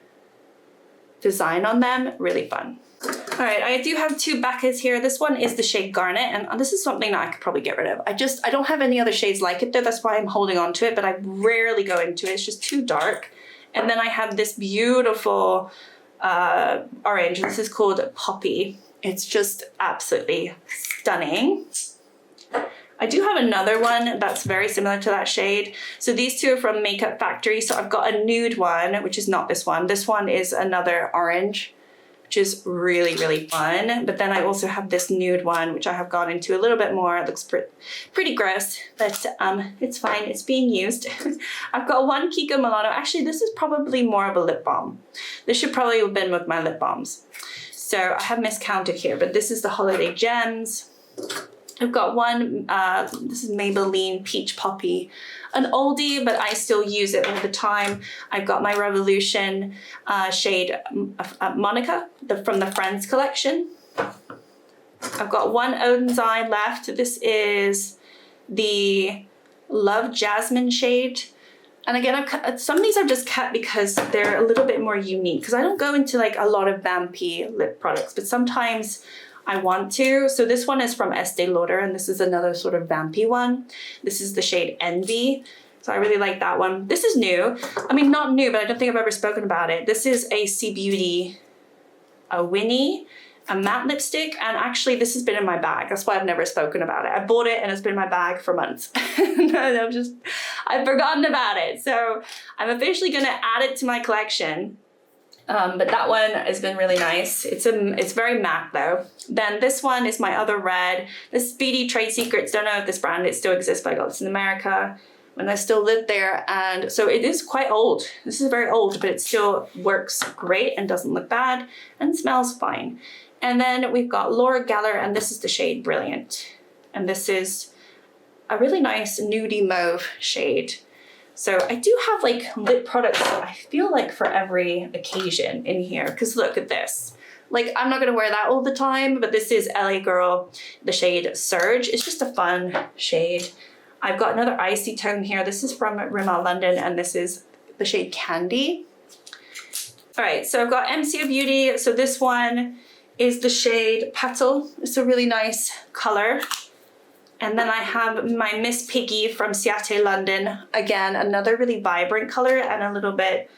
design on them. Really fun. All right, I do have 2 Baccas here. This one is the shade Garnet, and this is something that I could probably get rid of. I don't have any other shades like it though. That's why I'm holding on to it, but I rarely go into it. It's just too dark. And then I have this beautiful orange. This is called Poppy. It's just absolutely stunning. I do have another one that's very similar to that shade. So these 2 are from Makeup Factory. So I've got a nude one, which is not this one. This one is another orange, which is really, really fun. But then I also have this nude one, which I have gone into a little bit more. It looks pretty gross, but it's fine, it's being used. I've got one Kiko Milano. Actually, this is probably more of a lip balm. This should probably have been with my lip balms. So I have miscounted here, but this is the Holiday Gems. I've got one, this is Maybelline Peach Poppy, an oldie, but I still use it all the time. I've got my Revolution shade Monica from the Friends collection. I've got one Odin's Eye left. This is the Love Jasmine shade. And again, some of these I've just kept because they're a little bit more unique, because I don't go into like a lot of vampy lip products, but sometimes I want to. So this one is from Estee Lauder, and this is another sort of vampy one. This is the shade Envy. So I really like that one. This is new. I mean, not new, but I don't think I've ever spoken about it. This is a C Beauty, a Winnie, a matte lipstick. And actually this has been in my bag. That's why I've never spoken about it. I bought it and it's been in my bag for months. I've forgotten about it. So I'm officially gonna add it to my collection. But that one has been really nice. It's very matte though. Then this one is my other red. This is BD Trade Secrets. Don't know if this brand, it still exists, but I got this in America when I still lived there. And so it is quite old. This is very old, but it still works great and doesn't look bad and smells fine. And then we've got Laura Geller, and this is the shade Brilliant. And this is a really nice nudie mauve shade. So I do have like lip products, I feel like for every occasion in here, because look at this. Like, I'm not gonna wear that all the time, but this is LA Girl, the shade Surge. It's just a fun shade. I've got another icy tone here. This is from Rimmel London, and this is the shade Candy. All right, so I've got MCO Beauty. So this one is the shade Petal. It's a really nice color. And then I have my Miss Piggy from Ciate London. Again, another really vibrant color and a little bit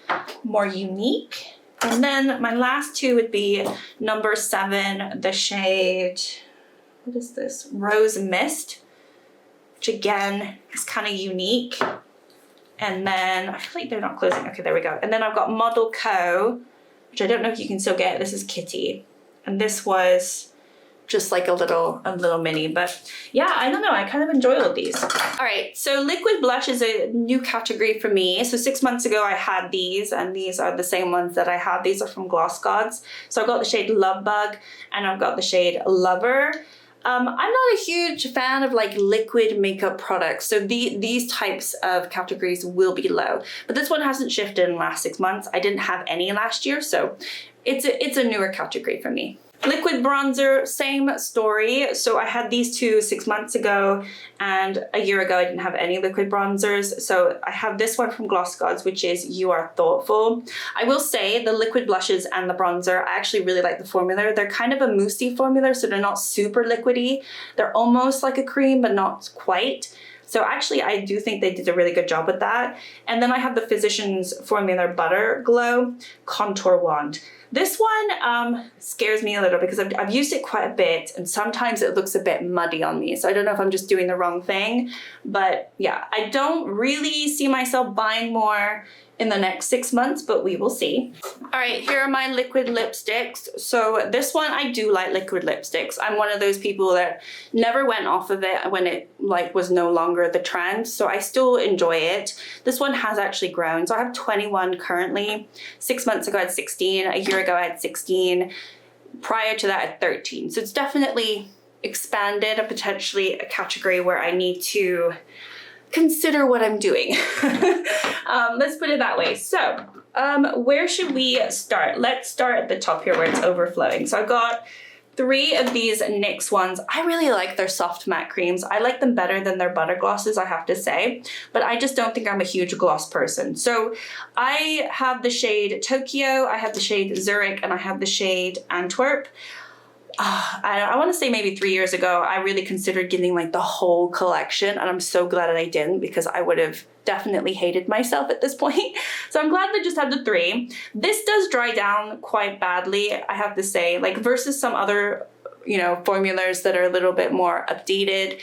more unique. And then my last 2 would be number 7, the shade, what is this? Rose Mist, which again is kind of unique. And then I feel like they're not closing. Okay, there we go. And then I've got Model Co, which I don't know if you can still get. This is Kitty. And this was just like a little mini, but yeah, I don't know, I kind of enjoy all of these. All right, so liquid blush is a new category for me. So 6 months ago I had these, and these are the same ones that I have. These are from Gloss Gods. So I've got the shade Love Bug, and I've got the shade Lover. I'm not a huge fan of like liquid makeup products, so these types of categories will be low. But this one hasn't shifted in the last 6 months. I didn't have any last year, so it's a newer category for me. Liquid bronzer, same story. So I had these 2 6 months ago, and a year ago I didn't have any liquid bronzers. So I have this one from Gloss Gods, which is You Are Thoughtful. I will say the liquid blushes and the bronzer, I actually really like the formula. They're kind of a moussey formula, so they're not super liquidy. They're almost like a cream, but not quite. So actually, I do think they did a really good job with that. And then I have the Physicians Formula Butter Glow Contour Wand. This one scares me a little because I've used it quite a bit, and sometimes it looks a bit muddy on me. So I don't know if I'm just doing the wrong thing, but yeah, I don't really see myself buying more in the next 6 months, but we will see. All right, here are my liquid lipsticks. So this one, I do like liquid lipsticks. I'm one of those people that never went off of it when it like was no longer the trend. So I still enjoy it. This one has actually grown. So I have 21 currently. 6 months ago I had 16. A year ago I had 16. Prior to that I had 13. So it's definitely expanded and potentially a category where I need to consider what I'm doing. Let's put it that way. So where should we start? Let's start at the top here where it's overflowing. So I've got 3 of these NYX ones. I really like their soft matte creams. I like them better than their butter glosses, I have to say, but I just don't think I'm a huge gloss person. So I have the shade Tokyo, I have the shade Zurich, and I have the shade Antwerp. I want to say maybe 3 years ago, I really considered getting like the whole collection, and I'm so glad that I didn't, because I would have definitely hated myself at this point. So I'm glad they just have the 3. This does dry down quite badly, I have to say, like versus some other, you know, formulas that are a little bit more updated.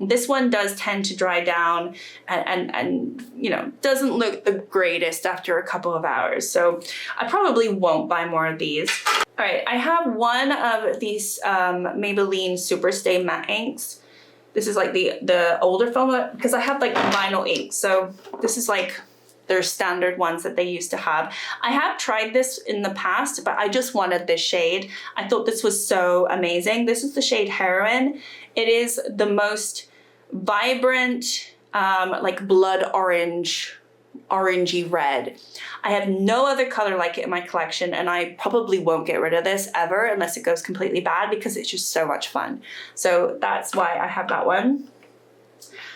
This one does tend to dry down and you know, doesn't look the greatest after a couple of hours. So I probably won't buy more of these. All right, I have one of these Maybelline Superstay matte inks. This is like the older formula, because I have like vinyl ink. So this is like their standard ones that they used to have. I have tried this in the past, but I just wanted this shade. I thought this was so amazing. This is the shade Heroin. It is the most vibrant, like blood orange, orangey red. I have no other color like it in my collection, and I probably won't get rid of this ever unless it goes completely bad, because it's just so much fun. So that's why I have that one.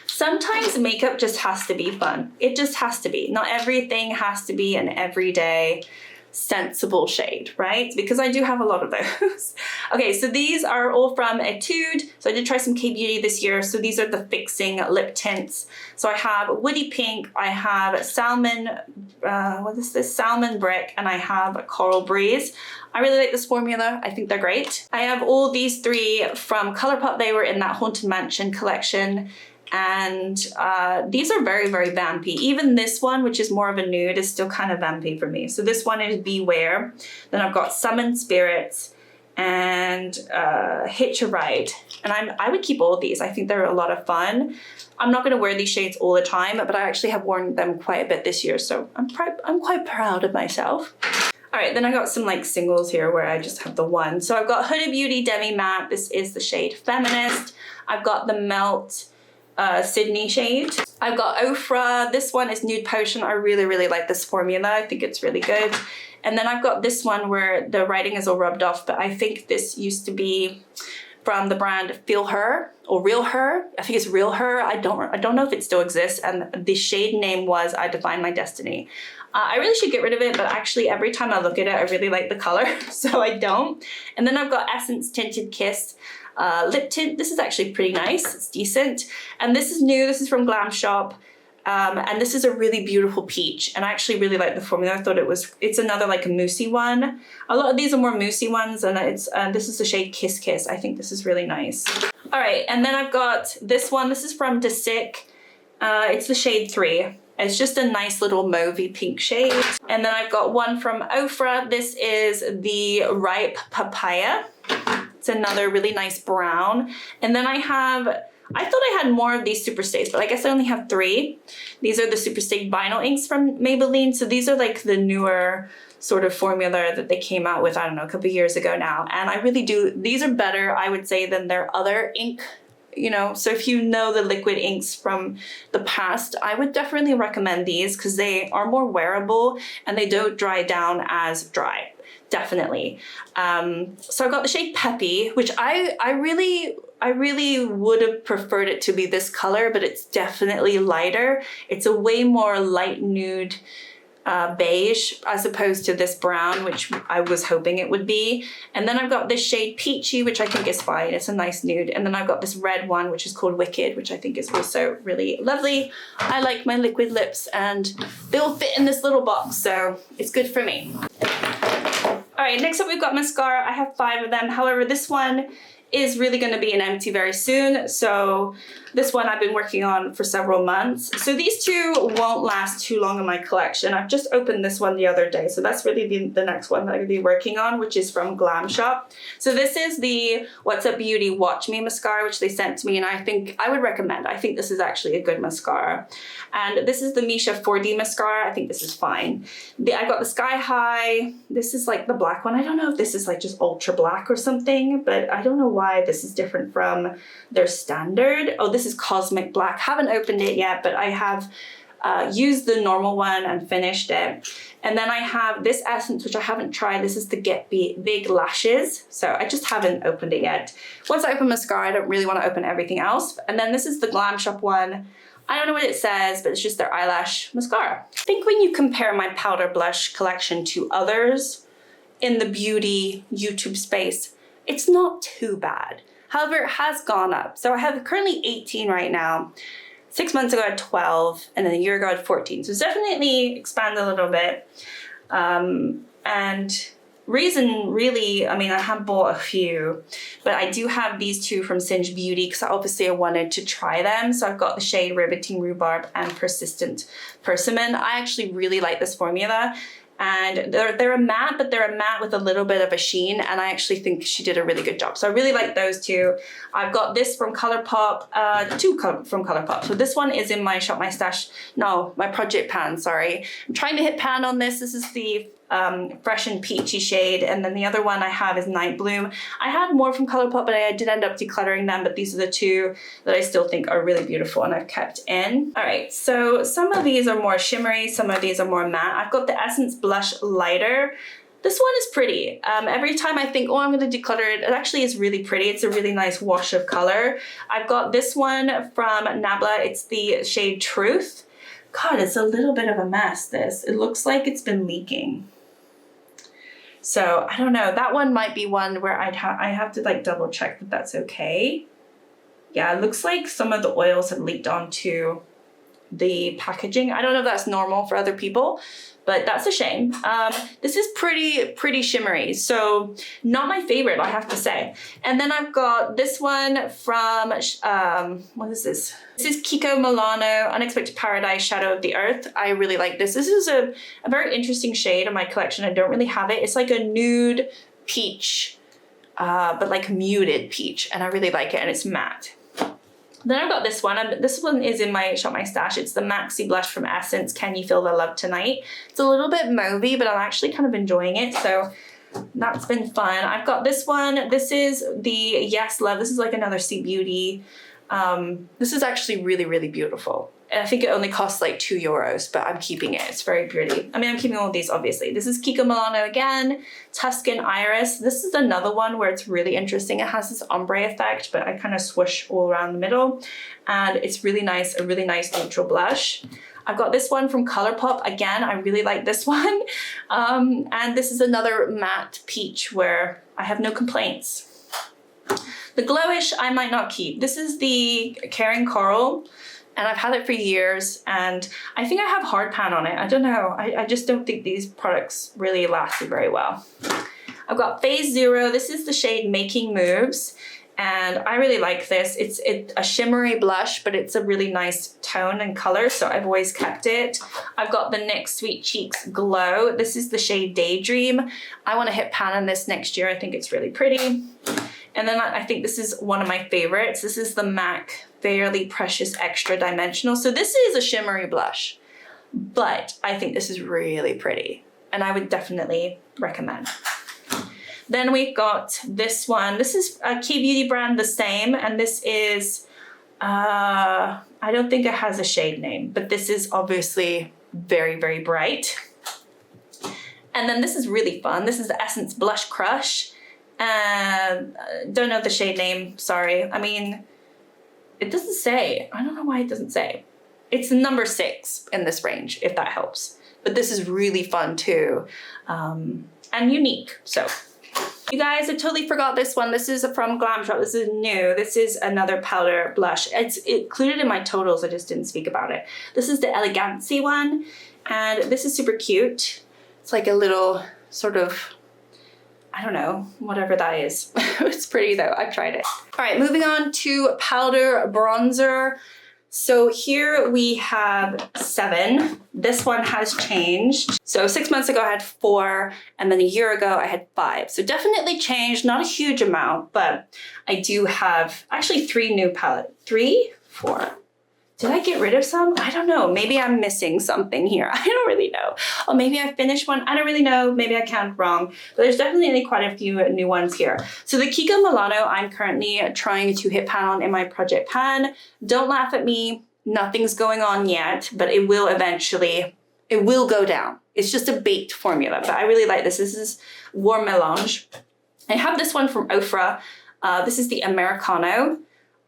Sometimes makeup just has to be fun. It just has to be. Not everything has to be an everyday sensible shade, right? Because I do have a lot of those. Okay, so these are all from Etude. So I did try some K-Beauty this year. So these are the fixing lip tints. So I have Woody Pink, I have Salmon, what is this? Salmon Brick, and I have Coral Breeze. I really like this formula. I think they're great. I have all these 3 from ColourPop. They were in that Haunted Mansion collection. And these are very, very vampy. Even this one, which is more of a nude, is still kind of vampy for me. So this one is Beware. Then I've got Summon Spirits and Hitch a Ride. And I would keep all of these. I think they're a lot of fun. I'm not gonna wear these shades all the time, but I actually have worn them quite a bit this year. So I'm quite proud of myself. All right, then I got some like singles here where I just have the one. So I've got Huda Beauty Demi Matte. This is the shade Feminist. I've got the Melt Sydney shade. I've got Ofra. This one is Nude Potion. I really, really like this formula. I think it's really good. And then I've got this one where the writing is all rubbed off, but I think this used to be from the brand Feel Her or Real Her. I think it's Real Her. I don't know if it still exists. And the shade name was I Define My Destiny. I really should get rid of it, but actually every time I look at it, I really like the color, so I don't. And then I've got Essence Tinted Kiss lip tint. This is actually pretty nice. It's decent. And this is new. This is from Glam Shop. And this is a really beautiful peach. And I actually really like the formula. I thought it's another like a moussey one. A lot of these are more moussey ones, and this is the shade Kiss Kiss. I think this is really nice. All right, and then I've got this one. This is from Desic. It's the shade 3. It's just a nice little mauvey pink shade. And then I've got one from Ofra. This is the Ripe Papaya. It's another really nice brown. And then I thought I had more of these Superstays, but I guess I only have 3. These are the Superstay Vinyl Inks from Maybelline. So these are like the newer sort of formula that they came out with, I don't know, a couple years ago now. And I really do, these are better, I would say, than their other ink. You know, so if you know the liquid inks from the past, I would definitely recommend these because they are more wearable and they don't dry down as dry, definitely. So I've got the shade Peppy, which I really would have preferred it to be this color, but it's definitely lighter. It's a way more light nude beige as opposed to this brown, which I was hoping it would be. And then I've got this shade Peachy, which I think is fine. It's a nice nude. And then I've got this red one, which is called Wicked, which I think is also really lovely. I like my liquid lips and they'll fit in this little box, so it's good for me. All right, next up we've got mascara. I have 5 of them. However, this one is really going to be an empty very soon. So this one I've been working on for several months. So these two won't last too long in my collection. I've just opened this one the other day. So that's really the next one that I'm going to be working on, which is from Glam Shop. So this is the What's Up Beauty Watch Me mascara, which they sent to me, and I think I would recommend. I think this is actually a good mascara. And this is the Misha 4D mascara. I think this is fine. I got the Sky High. This is like the black one. I don't know if this is like just ultra black or something, but I don't know why this is different from their standard. Oh, this is Cosmic Black. Haven't opened it yet, but I have used the normal one and finished it. And then I have this essence, which I haven't tried. This is the Get Big Lashes. So I just haven't opened it yet. Once I open mascara, I don't really want to open everything else. And then this is the Glam Shop one. I don't know what it says, but it's just their eyelash mascara. I think when you compare my powder blush collection to others in the beauty YouTube space, it's not too bad. However, it has gone up. So I have currently 18 right now. 6 months ago I had 12, and then a year ago I had 14. So it's definitely expanded a little bit. And reason really, I mean, I have bought a few, but I do have these two from Singe Beauty because obviously I wanted to try them. So I've got the shade Riveting Rhubarb and Persistent Persimmon. I actually really like this formula. And they're a matte, but they're a matte with a little bit of a sheen, and I actually think she did a really good job. So I really like those two. I've got this from ColourPop, from ColourPop. So this one is in my Shop My Stash, no, my Project Pan, sorry. I'm trying to hit pan on this. This is the Fresh and Peachy shade, and then the other one I have is Night Bloom. I had more from ColourPop, but I did end up decluttering them, but these are the two that I still think are really beautiful and I've kept in. All right, so some of these are more shimmery, some of these are more matte. I've got the Essence Blush Lighter. This one is pretty. Every time I think, oh, I'm gonna declutter it, it actually is really pretty. It's a really nice wash of color. I've got this one from Nabla. It's the shade Truth. God, it's a little bit of a mess, this. It looks like it's been leaking. So I don't know, that one might be one where I have to like double check that that's okay. Yeah, it looks like some of the oils have leaked onto the packaging. I don't know if that's normal for other people, but that's a shame. This is pretty shimmery, so not my favorite, I have to say. And then I've got this one from, what is this? This is Kiko Milano Unexpected Paradise Shadow of the Earth. I really like this. This is a very interesting shade in my collection. I don't really have it. It's like a nude peach, but like muted peach, and I really like it, and it's matte. Then I've got this one, and this one is in my Shop My Stash. It's the Maxi Blush from Essence, Can You Feel the Love Tonight? It's a little bit mauvey, but I'm actually kind of enjoying it, so that's been fun. I've got this one. This is the Yes Love. This is like another C Beauty. This is actually really beautiful. And I think it only costs like €2, but I'm keeping it. It's very pretty. I mean, I'm keeping all of these, obviously. This is Kiko Milano again, Tuscan Iris. This is another one where it's really interesting. It has this ombre effect, but I kind of swoosh all around the middle. And it's really nice, a really nice neutral blush. I've got this one from ColourPop. Again, I really like this one. And this is another matte peach where I have no complaints. The Glowish I might not keep. This is the Caring Coral, and I've had it for years, and I think I have hard pan on it. I don't know, I just don't think these products really lasted very well. I've got Phase Zero. This is the shade Making Moves, and I really like this. It's a shimmery blush, but it's a really nice tone and color, so I've always kept it. I've got the NYX Sweet Cheeks Glow. This is the shade Daydream. I want to hit pan on this next year. I think it's really pretty. And then I think this is one of my favorites. This is the MAC Fairly Precious Extra Dimensional. So this is a shimmery blush, but I think this is really pretty, and I would definitely recommend. Then we've got this one. This is a K-Beauty brand, The Same, and this is, I don't think it has a shade name, but this is obviously very bright. And then this is really fun. This is the Essence Blush Crush. Don't know the shade name, sorry. I mean, it doesn't say. I don't know why it doesn't say. It's number 6 in this range, if that helps. But this is really fun too, and unique. So, you guys, I totally forgot this one. This is from Glam Shop. This is new. This is another powder blush. It's included in my totals. I just didn't speak about it. This is the Elegancy one, and this is super cute. It's like a little sort of I don't know, whatever that is. It's pretty though, I've tried it. All right, moving on to powder bronzer. So here we have 7. This one has changed. So 6 months ago I had 4, and then a year ago I had 5. So definitely changed, not a huge amount, but I do have actually 3 new palette. 3, 4. Did I get rid of some? I don't know. Maybe I'm missing something here. I don't really know. Or maybe I finished one. I don't really know. Maybe I counted wrong. But there's definitely quite a few new ones here. So the Kiko Milano, I'm currently trying to hit pan on in my project pan. Don't laugh at me. Nothing's going on yet, but it will eventually, it will go down. It's just a baked formula, but I really like this. This is Warm Melange. I have this one from Ofra. This is the Americano.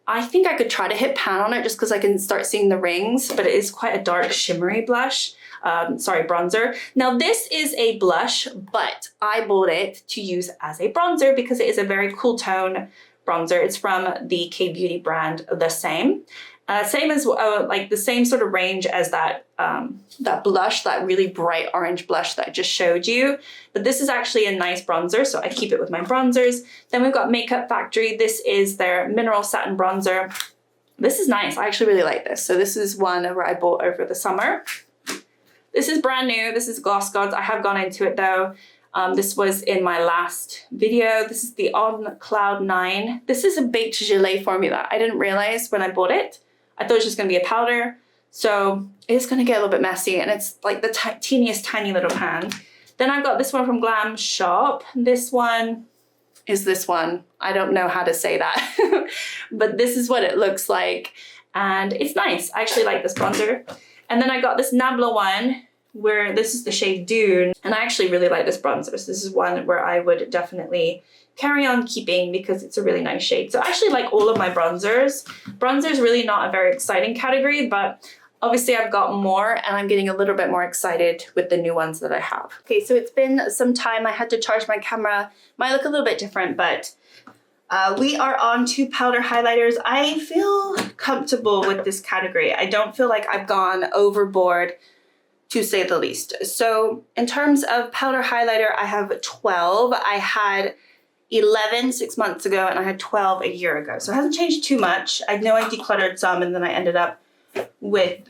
I think I could try to hit pan on it just because I can start seeing the rings, but it is quite a dark shimmery blush. Bronzer. Now this is a blush, but I bought it to use as a bronzer because it is a very cool tone bronzer. It's from the K-Beauty brand, The Same. Same as like the same sort of range as that that blush, that really bright orange blush that I just showed you. But this is actually a nice bronzer, so I keep it with my bronzers. Then we've got Makeup Factory. This is their Mineral Satin Bronzer. This is nice. I actually really like this. So this is one where I bought over the summer. This is brand new. This is Gloss Gods. I have gone into it though. This was in my last video. This is the On Cloud 9. This is a baked gelée formula. I didn't realize when I bought it. I thought it was just gonna be a powder. So it's gonna get a little bit messy, and it's like the teeniest tiny little pan. Then I've got this one from Glam Shop. This one is this one. I don't know how to say that, but this is what it looks like. And it's nice. I actually like this bronzer. And then I got this Nabla one where this is the shade Dune. And I actually really like this bronzer. So this is one where I would definitely carry on keeping because it's a really nice shade. So I actually like all of my bronzers. Bronzer is really not a very exciting category, but obviously I've got more and I'm getting a little bit more excited with the new ones that I have. Okay, so it's been some time. I had to charge my camera. Might look a little bit different, but we are on to powder highlighters. I feel comfortable with this category. I don't feel like I've gone overboard, to say the least. So in terms of powder highlighter, I have 12. I had 11 6 months ago and I had 12 a year ago. So it hasn't changed too much. I know I decluttered some and then I ended up with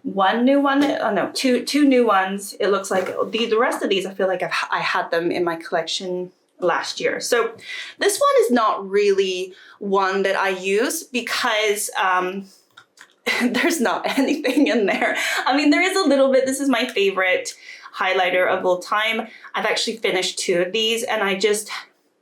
one new one. Oh no, two new ones. It looks like the rest of these, I feel like I had them in my collection last year. So this one is not really one that I use because there's not anything in there. I mean, there is a little bit. This is my favorite highlighter of all time. I've actually finished 2 of these and I just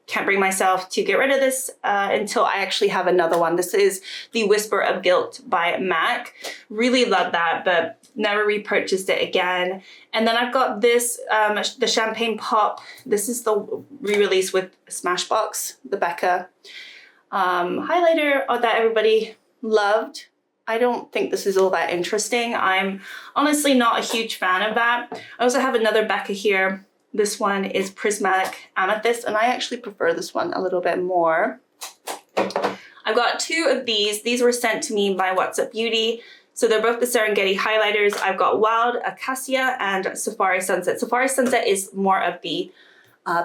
can't bring myself to get rid of this until I actually have another one. This is the Whisper of Guilt by MAC. Really love that, but never repurchased it again. And then I've got this, the Champagne Pop. This is the re-release with Smashbox, the Becca highlighter that everybody loved. I don't think this is all that interesting. I'm honestly not a huge fan of that. I also have another Becca here. This one is Prismatic Amethyst, and I actually prefer this one a little bit more. I've got 2 of these. These were sent to me by What's Up Beauty. So they're both the Serengeti highlighters. I've got Wild Acacia and Safari Sunset. Safari Sunset is more of the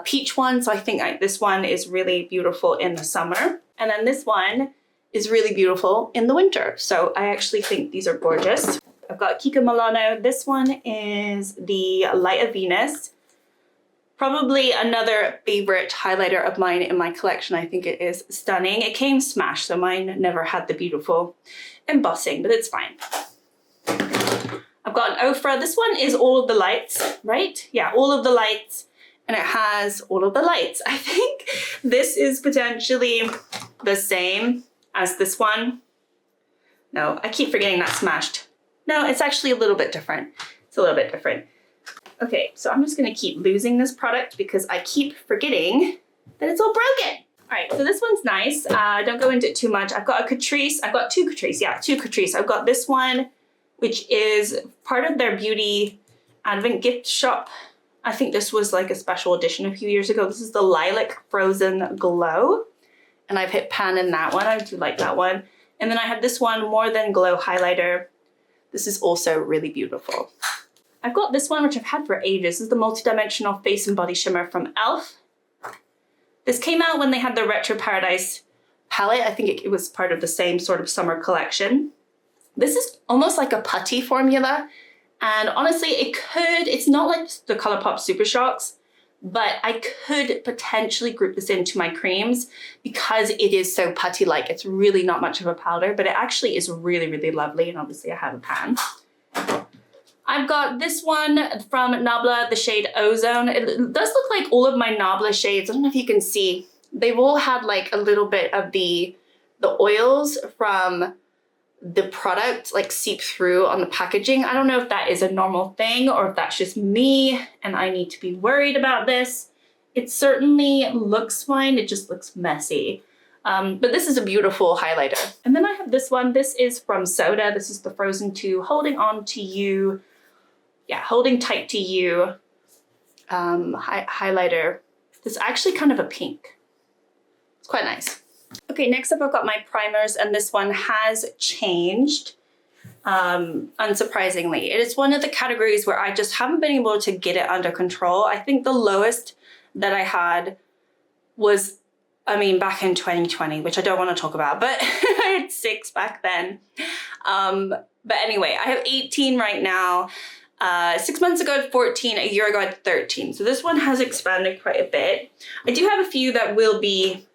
peach one, so I think this one is really beautiful in the summer. And then this one is really beautiful in the winter. So I actually think these are gorgeous. I've got Kiko Milano. This one is the Light of Venus. Probably another favorite highlighter of mine in my collection. I think it is stunning. It came smashed, so mine never had the beautiful embossing, but it's fine. I've got an Ofra. This one is All of the Lights, right? Yeah, All of the Lights. And it has all of the lights. I think this is potentially the same as this one. No, I keep forgetting that's smashed. No, it's actually a little bit different. It's a little bit different. Okay, so I'm just gonna keep losing this product because I keep forgetting that it's all broken. All right, so this one's nice. Don't go into it too much. I've got a Catrice. I've got 2 Catrice. Yeah, 2 Catrice. I've got this one, which is part of their beauty advent gift shop. I think this was like a special edition a few years ago. This is the Lilac Frozen Glow. And I've hit pan in that one. I do like that one. And then I have this one, More Than Glow highlighter. This is also really beautiful. I've got this one, which I've had for ages. This is the Multidimensional Face and Body Shimmer from e.l.f. This came out when they had the Retro Paradise palette. I think it was part of the same sort of summer collection. This is almost like a putty formula. And honestly, it's not like the ColourPop Super Shocks, but I could potentially group this into my creams because it is so putty-like. It's really not much of a powder, but it actually is really, really lovely. And obviously I have a pan. I've got this one from Nabla, the shade Ozone. It does look like all of my Nabla shades. I don't know if you can see. They've all had like a little bit of the oils from the product like seep through on the packaging. I don't know if that is a normal thing or if that's just me and I need to be worried about this. It certainly looks fine. It just looks messy. But this is a beautiful highlighter. And then I have this one. This is from Soda. This is the Frozen 2 Holding On To You. Yeah, Holding Tight To You highlighter. This is actually kind of a pink. It's quite nice. Okay, next up I've got my primers, and this one has changed, unsurprisingly. It is one of the categories where I just haven't been able to get it under control. I think the lowest that I had was, I mean, back in 2020, which I don't want to talk about, but I had 6 back then. But anyway, I have 18 right now. 6 months ago I had 14, a year ago I had 13. So this one has expanded quite a bit. I do have a few that will be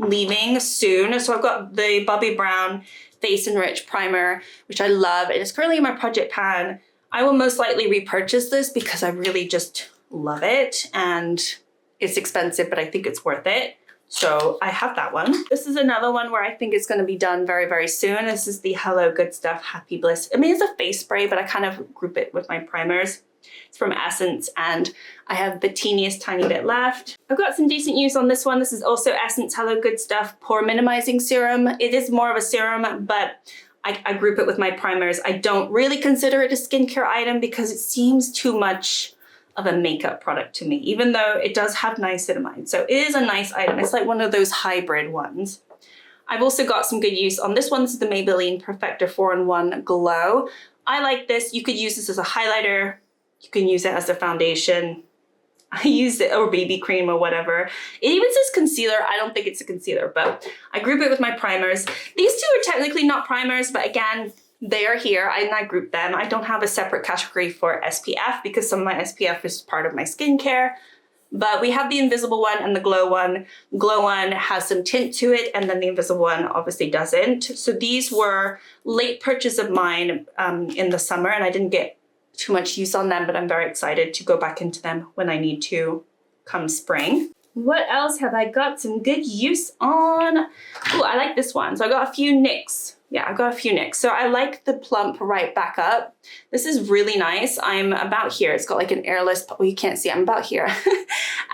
leaving soon. So I've got the Bobbi Brown Face Enrich Primer, which I love. It is currently in my project pan. I will most likely repurchase this because I really just love it and it's expensive, but I think it's worth it. So I have that one. This is another one where I think it's going to be done very, very soon. This is the Hello Good Stuff Happy Bliss. I mean, it's a face spray, but I kind of group it with my primers. It's from Essence, and I have the teeniest tiny bit left. I've got some decent use on this one. This is also Essence Hello Good Stuff Pore Minimizing Serum. It is more of a serum, but I group it with my primers. I don't really consider it a skincare item because it seems too much of a makeup product to me, even though it does have niacinamide. So it is a nice item. It's like one of those hybrid ones. I've also got some good use on this one. This is the Maybelline Perfector 4-in-1 Glow. I like this. You could use this as a highlighter. You can use it as a foundation. I use it, or BB cream or whatever. It even says concealer. I don't think it's a concealer, but I group it with my primers. These two are technically not primers, but again, they are here and I group them. I don't have a separate category for SPF because some of my SPF is part of my skincare, but we have the invisible one and the glow one. Glow one has some tint to it, and then the invisible one obviously doesn't. So these were late purchase of mine in the summer, and I didn't get too much use on them, but I'm very excited to go back into them when I need to come spring. What else have I got some good use on? Oh, I like this one. So I got a few NYX. Yeah, I've got a few NYX. So I like the Plump Right Back Up. This is really nice. I'm about here. It's got like an airless, well, you can't see, I'm about here.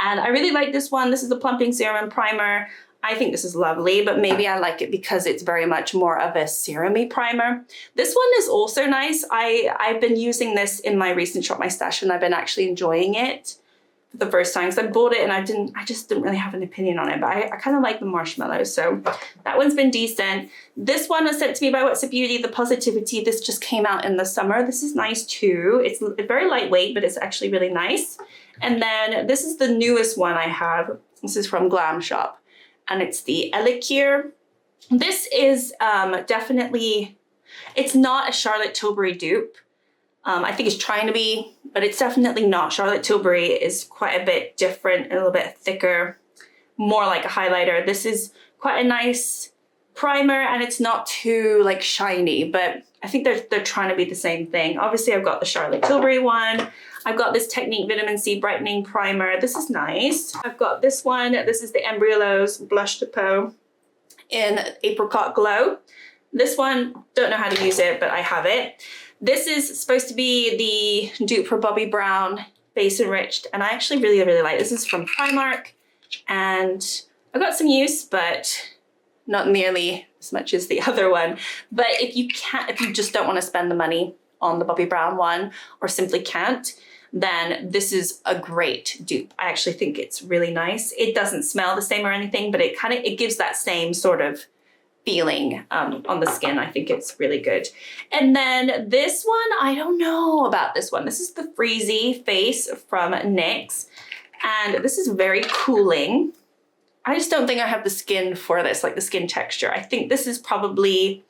And I really like this one. This is the Plumping Serum and Primer. I think this is lovely, but maybe I like it because it's very much more of a serum-y primer. This one is also nice. I've been using this in my recent Shop My Stash, and I've been actually enjoying it for the first time. So I bought it and I just didn't really have an opinion on it, but I kind of like the marshmallows. So that one's been decent. This one was sent to me by What's a Beauty, the Positivity. This just came out in the summer. This is nice too. It's very lightweight, but it's actually really nice. And then this is the newest one I have. This is from Glam Shop, and it's the Elicure. This is definitely, it's not a Charlotte Tilbury dupe. I think it's trying to be, but it's definitely not. Charlotte Tilbury is quite a bit different, a little bit thicker, more like a highlighter. This is quite a nice primer, and it's not too like shiny, but I think they're trying to be the same thing. Obviously I've got the Charlotte Tilbury one. I've got this Technique Vitamin C Brightening Primer. This is nice. I've got this one. This is the Embryolose Blush to Peau in Apricot Glow. This one, don't know how to use it, but I have it. This is supposed to be the dupe for Bobbi Brown Face Enriched, and I actually really, really like this. This is from Primark, and I've got some use, but not nearly as much as the other one. But if you just don't want to spend the money on the Bobbi Brown one, or simply can't, then this is a great dupe. I actually think it's really nice. It doesn't smell the same or anything, but it gives that same sort of feeling on the skin. I think it's really good. And then this one, I don't know about this one. This is the Freezy Face from NYX. And this is very cooling. I just don't think I have the skin for this, like the skin texture. I think this is probably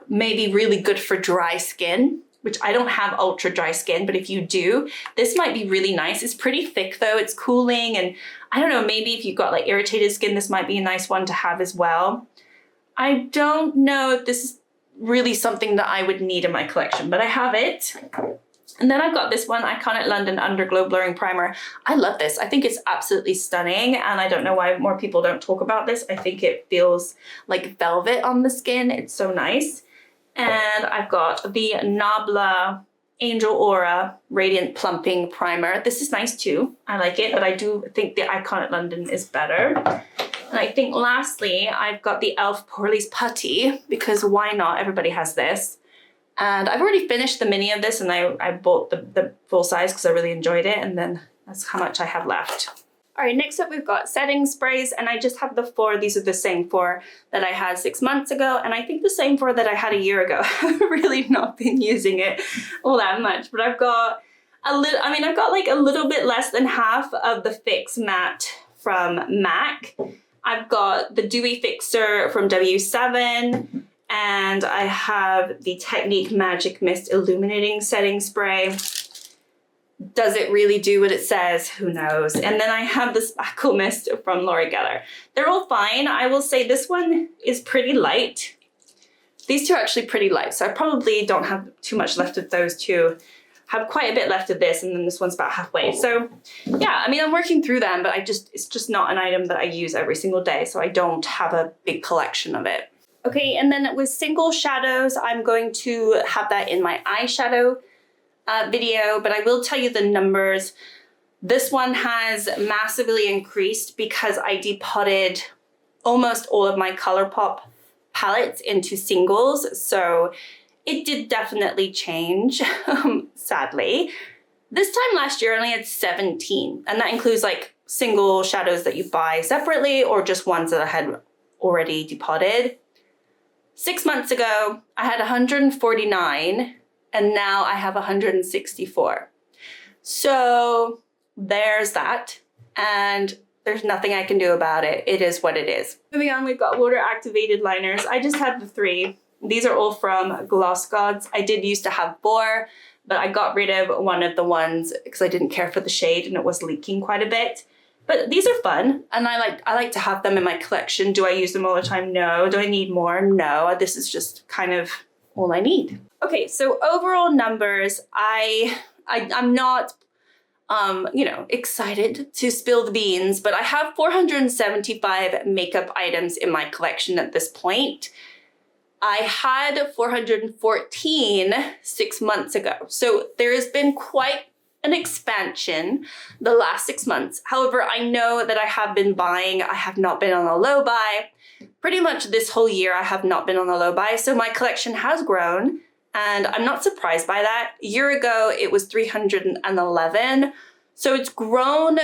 maybe really good for dry skin, which I don't have ultra dry skin, but if you do, this might be really nice. It's pretty thick though, it's cooling, and I don't know, maybe if you've got like irritated skin, this might be a nice one to have as well. I don't know if this is really something that I would need in my collection, but I have it. And then I've got this one, Iconic London Underglow Blurring Primer. I love this. I think it's absolutely stunning, and I don't know why more people don't talk about this. I think it feels like velvet on the skin. It's so nice. And I've got the Nabla Angel Aura Radiant Plumping Primer. This is nice too. I like it, but I do think the Iconic London is better. And I think lastly, I've got the e.l.f. Poreless Putty, because why not? Everybody has this. And I've already finished the mini of this, and I bought the full size because I really enjoyed it, and then that's how much I have left. All right, next up we've got setting sprays, and I just have the 4. These are the same 4 that I had 6 months ago, and I think the same 4 that I had a year ago. I've really not been using it all that much, but I've got a little, I've got like a little bit less than half of the Fix Matte from MAC. I've got the Dewy Fixer from W7, and I have the Technique Magic Mist Illuminating Setting Spray. Does it really do what it says? Who knows? And then I have the Sparkle Mist from Laura Geller. They're all fine. I will say this one is pretty light. These two are actually pretty light, so I probably don't have too much left of those two. Have quite a bit left of this, and then this one's about halfway. So yeah, I'm working through them, but it's just not an item that I use every single day, so I don't have a big collection of it. Okay, and then with single shadows, I'm going to have that in my eyeshadow video, but I will tell you the numbers. This one has massively increased because I depotted almost all of my ColourPop palettes into singles, so it did definitely change, sadly. This time last year I only had 17, and that includes like single shadows that you buy separately or just ones that I had already depotted. 6 months ago, I had 149, and now I have 164. So there's that, and there's nothing I can do about it. It is what it is. Moving on, we've got water activated liners. I just had the 3. These are all from Gloss Gods. I did used to have 4, but I got rid of one of the ones because I didn't care for the shade and it was leaking quite a bit. But these are fun, and I like to have them in my collection. Do I use them all the time? No. Do I need more? No. This is just kind of all I need. Okay, so overall numbers, I'm not excited to spill the beans, but I have 475 makeup items in my collection at this point. I had 414 6 months ago. So there has been quite an expansion the last 6 months. However, I know that I have been buying. I have not been on a low buy. Pretty much this whole year I have not been on a low buy, so my collection has grown, and I'm not surprised by that. A year ago it was 311, so it's grown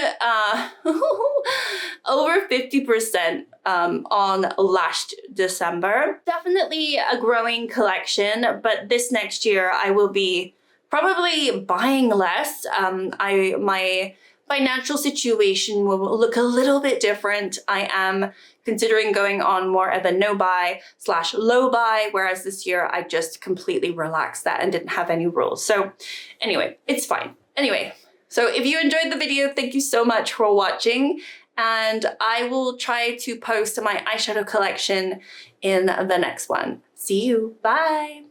over 50% on last December. Definitely a growing collection, but this next year I will be probably buying less. My financial situation will look a little bit different. I am considering going on more of a no buy / low buy, whereas this year I just completely relaxed that and didn't have any rules. So anyway, it's fine. Anyway, so if you enjoyed the video, thank you so much for watching, and I will try to post my eyeshadow collection in the next one. See you, bye.